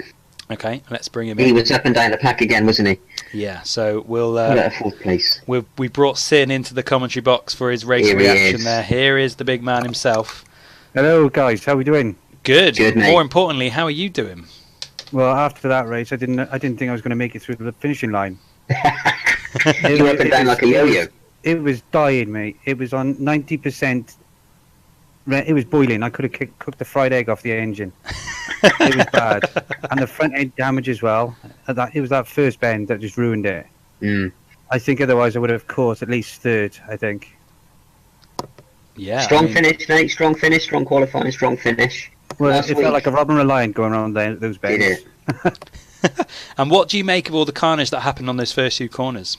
Okay, let's bring him He in. was up and down the pack again, wasn't he? Yeah, so we'll. Put it at 4th place. We brought Sin into the commentary box for his race Here he reaction is. there. Here is the big man himself. Hello, guys. How are we doing? Good. Good, mate. More importantly, how are you doing? Well, after that race, I didn't think I was going to make it through the finishing line. You up and down like a yo-yo. It was dying, mate. It was on 90%. It was boiling. I could have cooked the fried egg off the engine. It was bad. And the front end damage as well. It was that first bend that just ruined it. Mm. I think otherwise I would have caught at least 3rd, I think. Yeah. Strong finish, mate. Strong finish, strong qualifying, strong finish. Well, Last it week. felt like a Robin Reliant going around those bends. Did it? And what do you make of all the carnage that happened on those first 2 corners?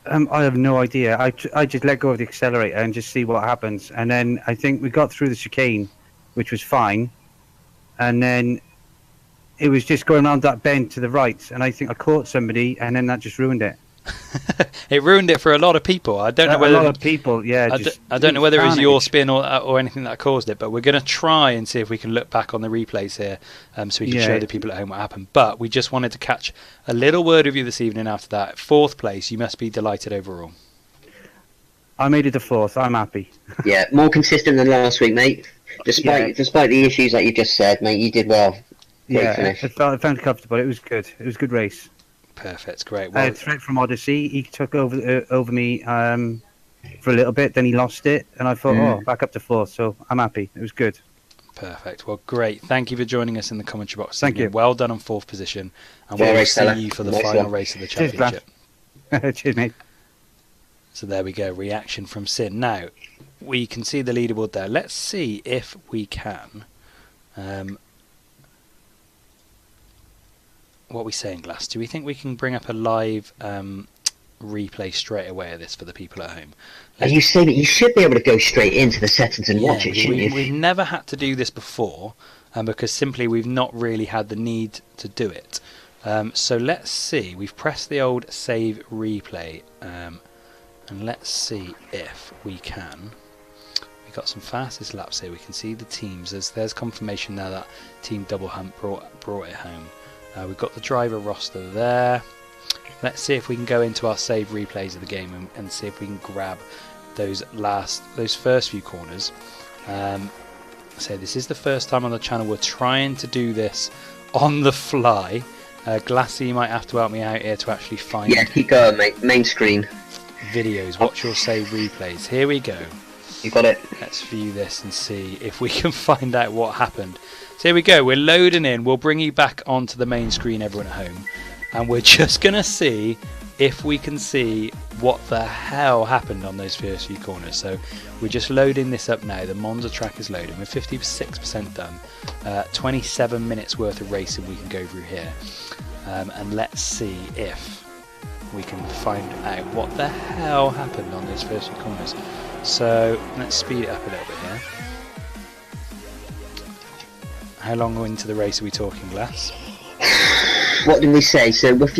I have no idea. I just let go of the accelerator and just see what happens. And then I think we got through the chicane, which was fine. And then it was just going around that bend to the right. And I think I caught somebody, and then that just ruined it. It ruined it for a lot of people. I don't know whether a lot of people, yeah. I don't know whether it was your carnage. spin or anything that caused it, but we're going to try and see if we can look back on the replays here, so we can Yeah. show the people at home what happened. But we just wanted to catch a little word of you this evening. After that, 4th place, you must be delighted overall. I made it to 4th. I'm happy. Yeah, more consistent than last week, mate. Despite the issues that you just said, mate, you did well. Great Yeah, finish. I found it comfortable. It was good. It was a good race. Perfect, great. I Well, had Threat from Odyssey. He took over me for a little bit, then he lost it, and I thought, back up to 4th. So I'm happy. It was good. perfect. Well, great. Thank you for joining us in the commentary box. Thank you. Well done on 4th position, and Fair we'll race, see fella. you for the Nice final one. race of the Cheers, Graf. championship. Cheers, mate. So there we go, reaction from Sin. Now, we can see the leaderboard there. Let's see if we can. What are we saying, Glass? Do we think we can bring up a live replay straight away of this for the people at home? Are you saying that you should be able to go straight into the settings and watch it, shouldn't you? We've never had to do this before, because simply we've not really had the need to do it. So let's see. We've pressed the old save replay, and let's see if we can. We've got some fastest laps here. We can see the teams. There's confirmation now that Team Double Hump brought it home. We've got the driver roster there. Let's see if we can go into our save replays of the game and see if we can grab those first few corners. So this is the first time on the channel we're trying to do this on the fly. Glassy, you might have to help me out here to actually find. Yeah, keep going, mate. Main screen. Videos. Watch your save replays. Here we go. You got it. Let's view this and see if we can find out what happened. So here we go. We're loading in. We'll bring you back onto the main screen, everyone at home, and we're just gonna see if we can see what the hell happened on those first few corners. So we're just loading this up now. The Monza track is loading. We're 56% done. 27 minutes worth of racing we can go through here, and let's see if we can find out what the hell happened on those first few corners. So let's speed it up a little bit here. How long into the race are we talking, Glass? What did we say? So with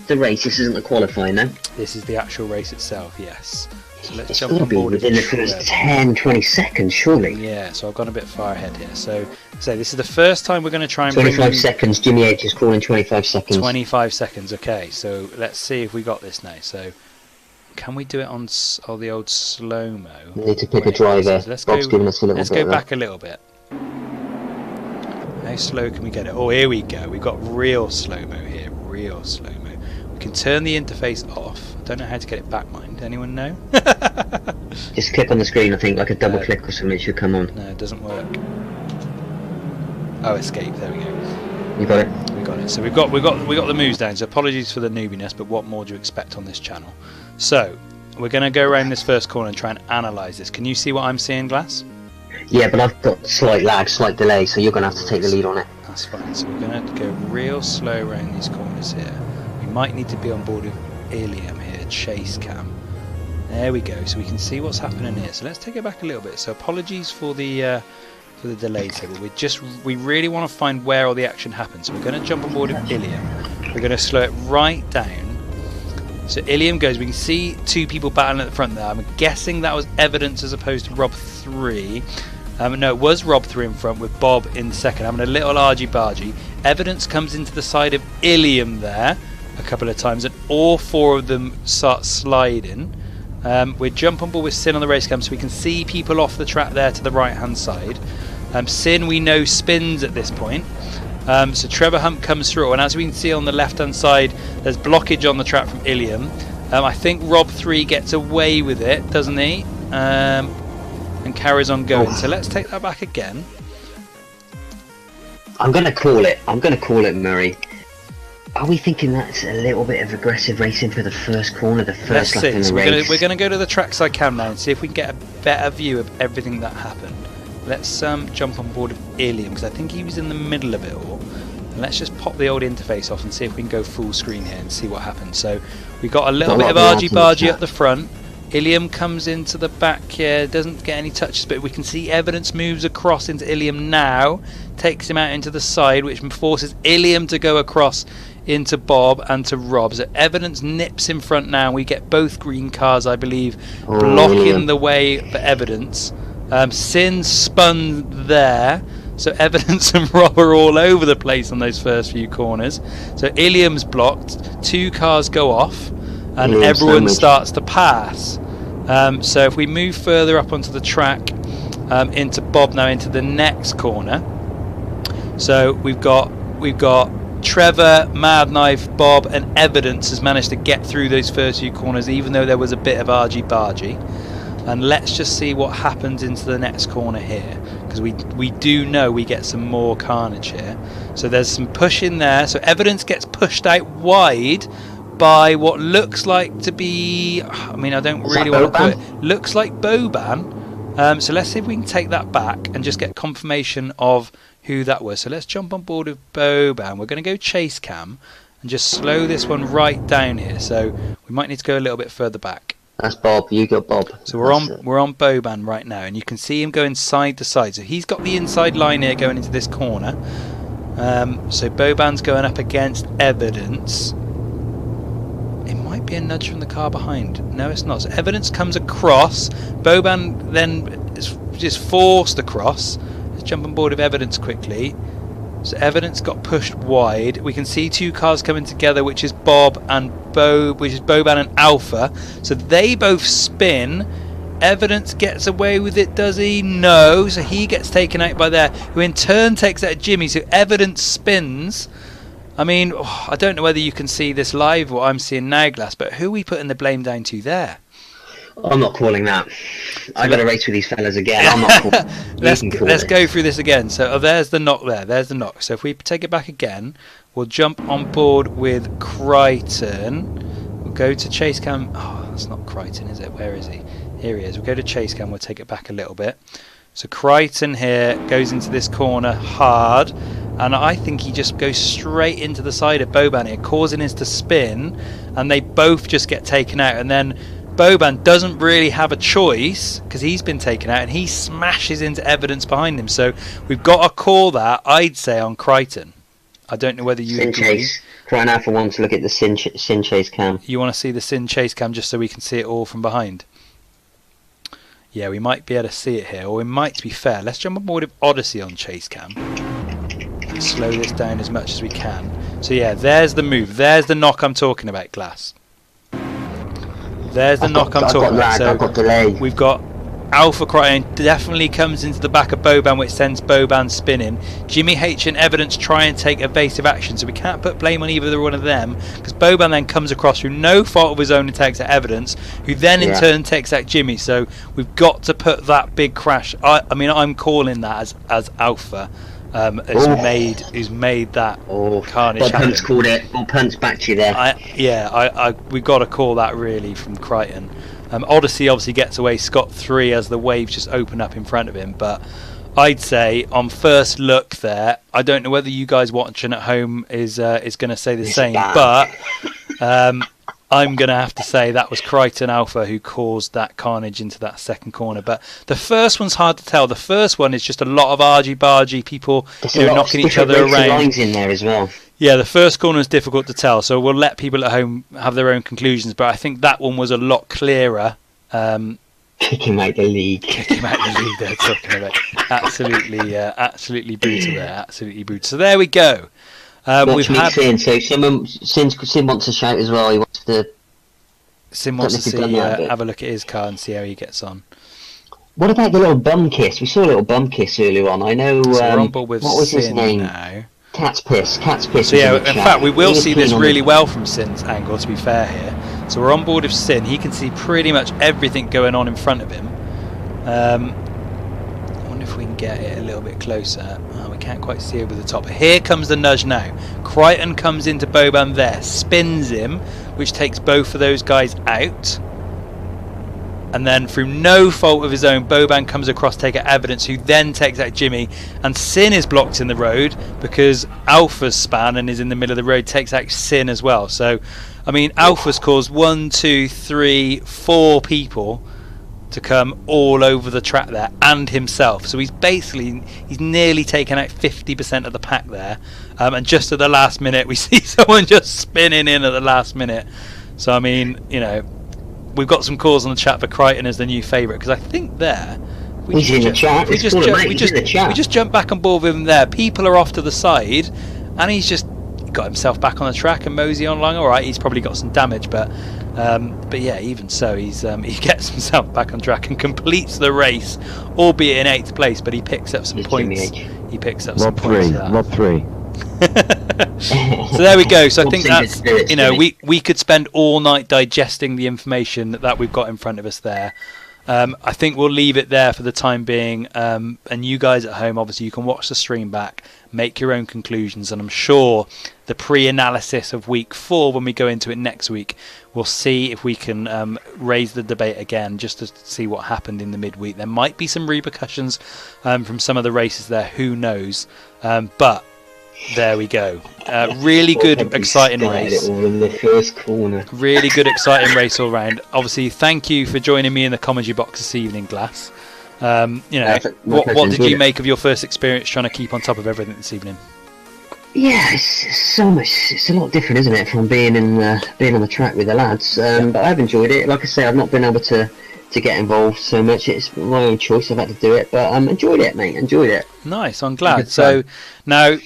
the race, this isn't the qualifying, no? This is the actual race itself, yes. So let's It's jump got to on be board. within the first 10, 20 seconds, surely. Yeah, so I've gone a bit far ahead here. So this is the first time we're going to try and bring 25 in seconds. Jimmy H is calling 25 seconds. 25 seconds, okay. So let's see if we got this now. So can we do it on the old slow-mo? We need to pick a driver. Let's Bob's giving us a little let's bit go of that. back a little bit. How slow can we get it? Oh, here we go. We've got real slow-mo here. Real slow-mo. We can turn the interface off. I don't know how to get it back, mind. Anyone know? Just click on the screen, I think, like a double click or something, it should come on. No, it doesn't work. Oh, escape. There we go. You got it? We got it. So we got the moves down. So apologies for the noobiness, but what more do you expect on this channel? So we're going to go around this first corner and try and analyse this. Can you see what I'm seeing, Glass? Yeah, but I've got slight lag, slight delay, so you're going to have to take the lead on it. That's fine. So we're going to go real slow around these corners here. We might need to be on board with Ilium here, chase cam. There we go. So we can see what's happening here. So let's take it back a little bit. So apologies for the delays here, but we really want to find where all the action happens. So we're going to jump on board with Ilium. We're going to slow it right down. So Ilium goes. We can see two people battling at the front there. I'm guessing that was Evidence as opposed to Rob 3. No, it was Rob 3 in front with Bob in second, having a little argy-bargy. Evidence comes into the side of Ilium there. a couple of times, and all 4 of them start sliding. We jump on board with Sin on the race cam so we can see people off the track there to the right hand side. Sin, we know, spins at this point. So Trevor Hump comes through, and as we can see on the left hand side, there's blockage on the track from Ilium. I think Rob 3 gets away with it, doesn't he? And carries on going. So let's take that back again. I'm going to call it, Murray. Are we thinking that's a little bit of aggressive racing for the first corner, the first lap in the race? We're going to go to the trackside cam now and see if we can get a better view of everything that happened. Let's jump on board with Ilium, because I think he was in the middle of it all. And let's just pop the old interface off and see if we can go full screen here and see what happens. So we got a little bit of argy-bargy at the front. Ilium comes into the back here, doesn't get any touches, but we can see Evidence moves across into Ilium now, takes him out into the side, which forces Ilium to go across into Bob and to Rob. So Evidence nips in front now. We get both green cars, I believe, blocking the way for Evidence. Sin spun there, so Evidence and Rob are all over the place on those first few corners. So Ilium's blocked, 2 cars go off, and everyone starts to pass. So if we move further up onto the track, into Bob now, into the next corner. So we've got Trevor, Mad Knife, Bob, and Evidence has managed to get through those first few corners, even though there was a bit of argy-bargy. And let's just see what happens into the next corner here, because we do know we get some more carnage here. So there's some push in there. So Evidence gets pushed out wide by what looks like to be, I mean, I don't really want to put it, looks like Boban. So let's see if we can take that back and just get confirmation of who that was. So let's jump on board with Boban. We're going to go chase cam and just slow this one right down here. So we might need to go a little bit further back. That's Bob. You got Bob. So we're on Boban right now, and you can see him going side to side. So he's got the inside line here going into this corner. So Boban's going up against Evidence. It might be a nudge from the car behind. No, it's not. So Evidence comes across. Boban then is just forced across. Let's jump on board with Evidence quickly. So Evidence got pushed wide. We can see 2 cars coming together, which is Boban and Alpha. So they both spin. Evidence gets away with it, does he? No. So he gets taken out by there, who in turn takes out Jimmy. So Evidence spins. I mean, I don't know whether you can see this live, what I'm seeing now, Glass, but who are we putting the blame down to there? I'm not calling that. I've got to race with these fellas again. I'm not calling. Let's go through this again. So there's the knock there. There's the knock. So if we take it back again, we'll jump on board with Crichton. We'll go to chase cam. Oh, that's not Crichton, is it? Where is he? Here he is. We'll go to chase cam. We'll take it back a little bit. So Crichton here goes into this corner hard, and I think he just goes straight into the side of Boban here, causing his to spin, and they both just get taken out. And then Boban doesn't really have a choice because he's been taken out, and he smashes into Evidence behind him. So we've got to call that, I'd say, on Crichton. I don't know whether you Sin agree. Chase. Crying out for one to look at the Sin Chase cam. You want to see the Sin Chase cam just so we can see it all from behind? Yeah, we might be able to see it here, or we might, to be fair, let's jump on board with Odyssey on chase cam. Slow this down as much as we can. So yeah, there's the move. There's the knock I'm talking about, Glass. There's the knock I'm talking about. So we've got Alpha Crichton definitely comes into the back of Boban, which sends Boban spinning. Jimmy H and Evidence try and take evasive action, so we can't put blame on either one of them, because Boban then comes across through no fault of his own and takes out Evidence, who then in turn takes out Jimmy. So we've got to put that big crash. I mean, I'm calling that as Alpha. Who's made that carnage Bob happen. Hunt's called it. Bob Hunt's backed you there. We've got to call that really from Crichton. Odyssey obviously gets away scot-free as the waves just open up in front of him, but I'd say on first look there, I don't know whether you guys watching at home is going to say the same, but I'm going to have to say that was Crichton Alpha who caused that carnage into that second corner. But the first one's hard to tell. The first one is just a lot of argy-bargy, people knocking each other around. Lines in there as well. Yeah, the first corner is difficult to tell, so we'll let people at home have their own conclusions. But I think that one was a lot clearer. Kicking out the league. Kicking out the league, they're talking about. Absolutely brutal there. Absolutely brutal. So there we go. Watch me Sin. So Sin wants to shout as well. He wants to. Sim wants to see, have a look at his car and see how he gets on. What about the little bum kiss? We saw a little bum kiss earlier on. I know. So we're on board with what was his Sin name? now. Cat's Piss. Cat's Piss. So yeah, in fact, we will see this really well from Sin's angle, to be fair here. So we're on board with Sin. He can see pretty much everything going on in front of him. I wonder if we can get it a little bit closer. Oh, we can't quite see over the top. Here comes the nudge now. Crichton comes into Boban there, spins him, which takes both of those guys out. And then through no fault of his own, Boban comes across, take out Evidence, who then takes out Jimmy. And Sin is blocked in the road because Alpha's span and is in the middle of the road, takes out Sin as well. So, I mean, Alpha's caused 1, 2, 3, 4 people to come all over the track there, and himself. So he's nearly taken out 50% of the pack there. And just at the last minute, we see someone just spinning in at the last minute. So, I mean, you know, we've got some calls on the chat for Crichton as the new favourite, because I think there we just jump back on board with him there. People are off to the side, and he's just got himself back on the track and mosey on along. All right, he's probably got some damage, but yeah, even so, he gets himself back on track and completes the race, albeit in 8th place. But he picks up some points. He picks up some points. Rob 3. So there we go. So I think that's, you know, we could spend all night digesting the information that we've got in front of us there. I think we'll leave it there for the time being, and you guys at home, obviously you can watch the stream back, make your own conclusions, and I'm sure the pre-analysis of week 4, when we go into it next week, we'll see if we can raise the debate again, just to see what happened in the midweek. There might be some repercussions from some of the races there, who knows, but there we go. Really good, exciting race. In the first corner. Really good, exciting race all round. Obviously, thank you for joining me in the commentary box this evening, Glass. You know, what did you make of your first experience trying to keep on top of everything this evening? Yeah, it's so much. It's a lot different, isn't it, from being on the track with the lads? But I've enjoyed it. Like I say, I've not been able to get involved so much. It's my own choice. I've had to do it, but enjoyed it, mate. Enjoyed it. Nice. I'm glad. So now,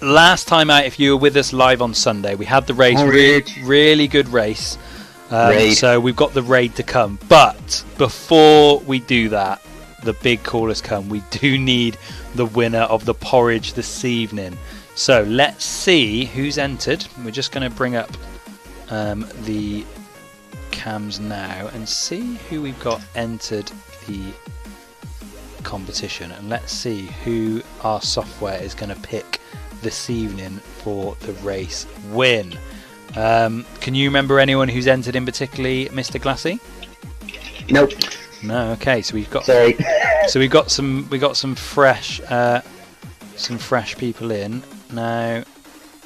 last time out, if you were with us live on Sunday, we had the race. Really good race. So we've got the raid to come. But before we do that, the big call has come. We do need the winner of the porridge this evening. So let's see who's entered. We're just going to bring up the cams now and see who we've got entered the competition. And let's see who our software is going to pick this evening for the race win. Can you remember anyone who's entered in particularly, Mr. Glassy? Nope. No. Okay. So we've got. Sorry. So we got some fresh people in now.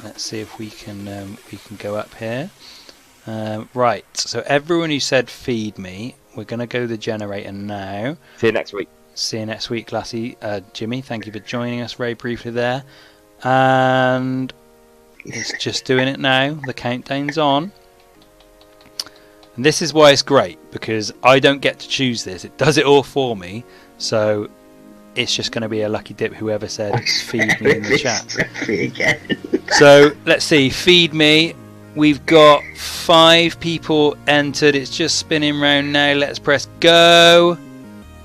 Let's see if we can go up here. Right. So everyone who said feed me, we're going to go the generator now. See you next week. See you next week, Glassy. Jimmy, thank you for joining us very briefly there. And it's just doing it now. The countdown's on. And this is why it's great, because I don't get to choose this. It does it all for me. So it's just going to be a lucky dip, whoever said feed me in the chat. So let's see. Feed me. We've got 5 people entered. It's just spinning round now. Let's press go.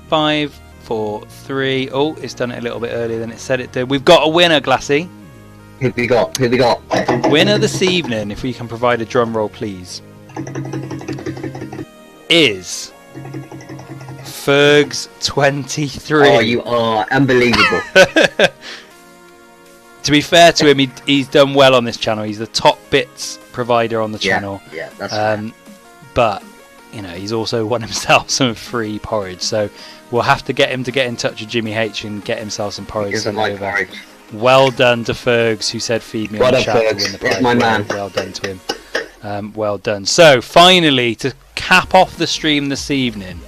5, 4, 3. Oh, it's done it a little bit earlier than it said it did. We've got a winner, Glassy. Who we got? The winner this evening, if we can provide a drum roll, please, is Fergs 23. Oh, you are unbelievable. To be fair to him, he's done well on this channel. He's the top bits provider on the channel. Yeah, that's right. But you know, he's also won himself some free porridge. So we'll have to get him to get in touch with Jimmy H and get himself some porridge sent over. Porridge. Well done to Fergs, who said feed me on the chat to win the prize. My man. Well done to him. Well done. So finally, to cap off the stream this evening,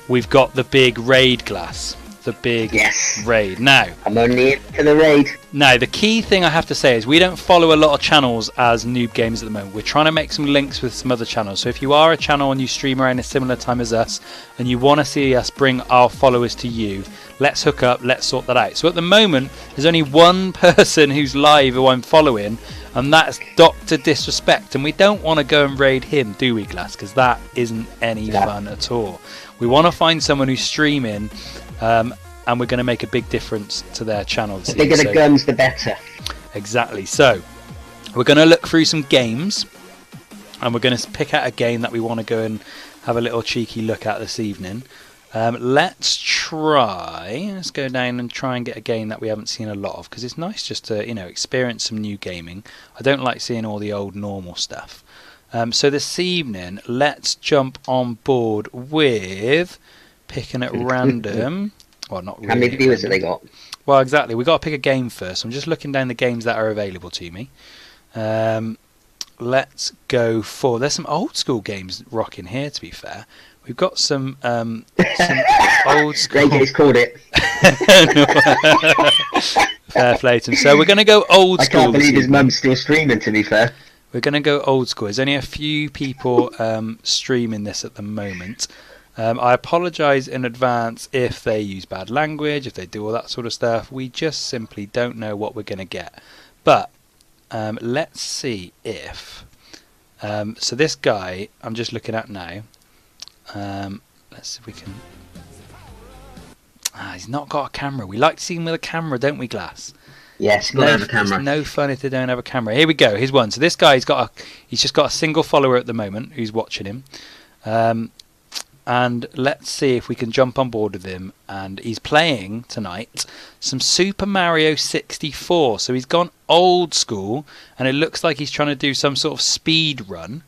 we've got the big raid glass. the big Yes. raid. Now, I'm only in for the raid. Now, the key thing I have to say is we don't follow a lot of channels as Noob Gamers at the moment. We're trying to make some links with some other channels. So if you are a channel and you stream around a similar time as us and you want to see us bring our followers to you, let's hook up, let's sort that out. So at the moment, there's only one person who's live who I'm following, and that's Dr. Disrespect. And we don't want to go and raid him, do we, Glass? Because that isn't any fun at all. We want to find someone who's streaming, and we're going to make a big difference to their channel. The bigger the guns, the better. Exactly. So we're going to look through some games, and we're going to pick out a game that we want to go and have a little cheeky look at this evening. Let's go down and try and get a game that we haven't seen a lot of, because it's nice just to, you know, experience some new gaming. I don't like seeing all the old normal stuff. So this evening, let's jump on board with picking at random. Well, not really. How many viewers have they got? Well, exactly. We've got to pick a game first. I'm just looking down the games that are available to me. Let's go for... There's some old school games rocking here, to be fair. We've got some old school... Ray called it. Fair play to him. So we're going to go old school. I can't believe his mum's still streaming, to be fair. We're going to go old school. There's only a few people streaming this at the moment. I apologise in advance if they use bad language, if they do all that sort of stuff. We just simply don't know what we're going to get. But let's see if... so this guy I'm just looking at now. Let's see if we can... he's not got a camera. We like to see him with a camera, don't we, Glass? Yes, got to have a camera. It's no fun if they don't have a camera. Here we go. Here's one. So this guy, he's just got a single follower at the moment who's watching him. And let's see if we can jump on board with him. And he's playing tonight some Super Mario 64. So he's gone old school, and it looks like he's trying to do some sort of speed run.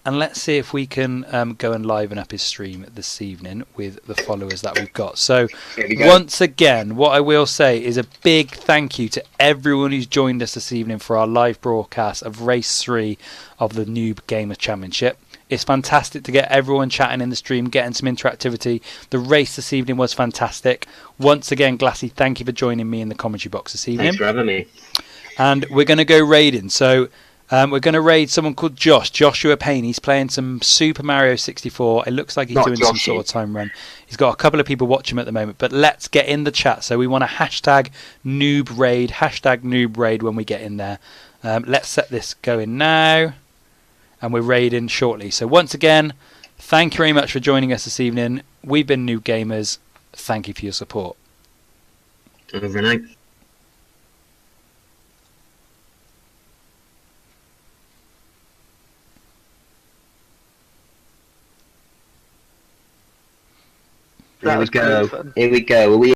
And let's see if we can go and liven up his stream this evening with the followers that we've got. So once again, what I will say is a big thank you to everyone who's joined us this evening for our live broadcast of Race 3 of the Noob Gamer Championship. It's fantastic to get everyone chatting in the stream, getting some interactivity. The race this evening was fantastic. Once again, Glassy, thank you for joining me in the commentary box this evening. Thanks for having me. And we're going to go raiding. So we're going to raid someone called Joshua Payne. He's playing some Super Mario 64. It looks like he's doing some sort of time run. He's got a couple of people watching him at the moment. But let's get in the chat. So we want a hashtag noob raid when we get in there. Let's set this going now. And we're raiding shortly. So once again, thank you very much for joining us this evening. We've been Noob Gamers. Thank you for your support. Over and out. Here we go. Here we go. Are we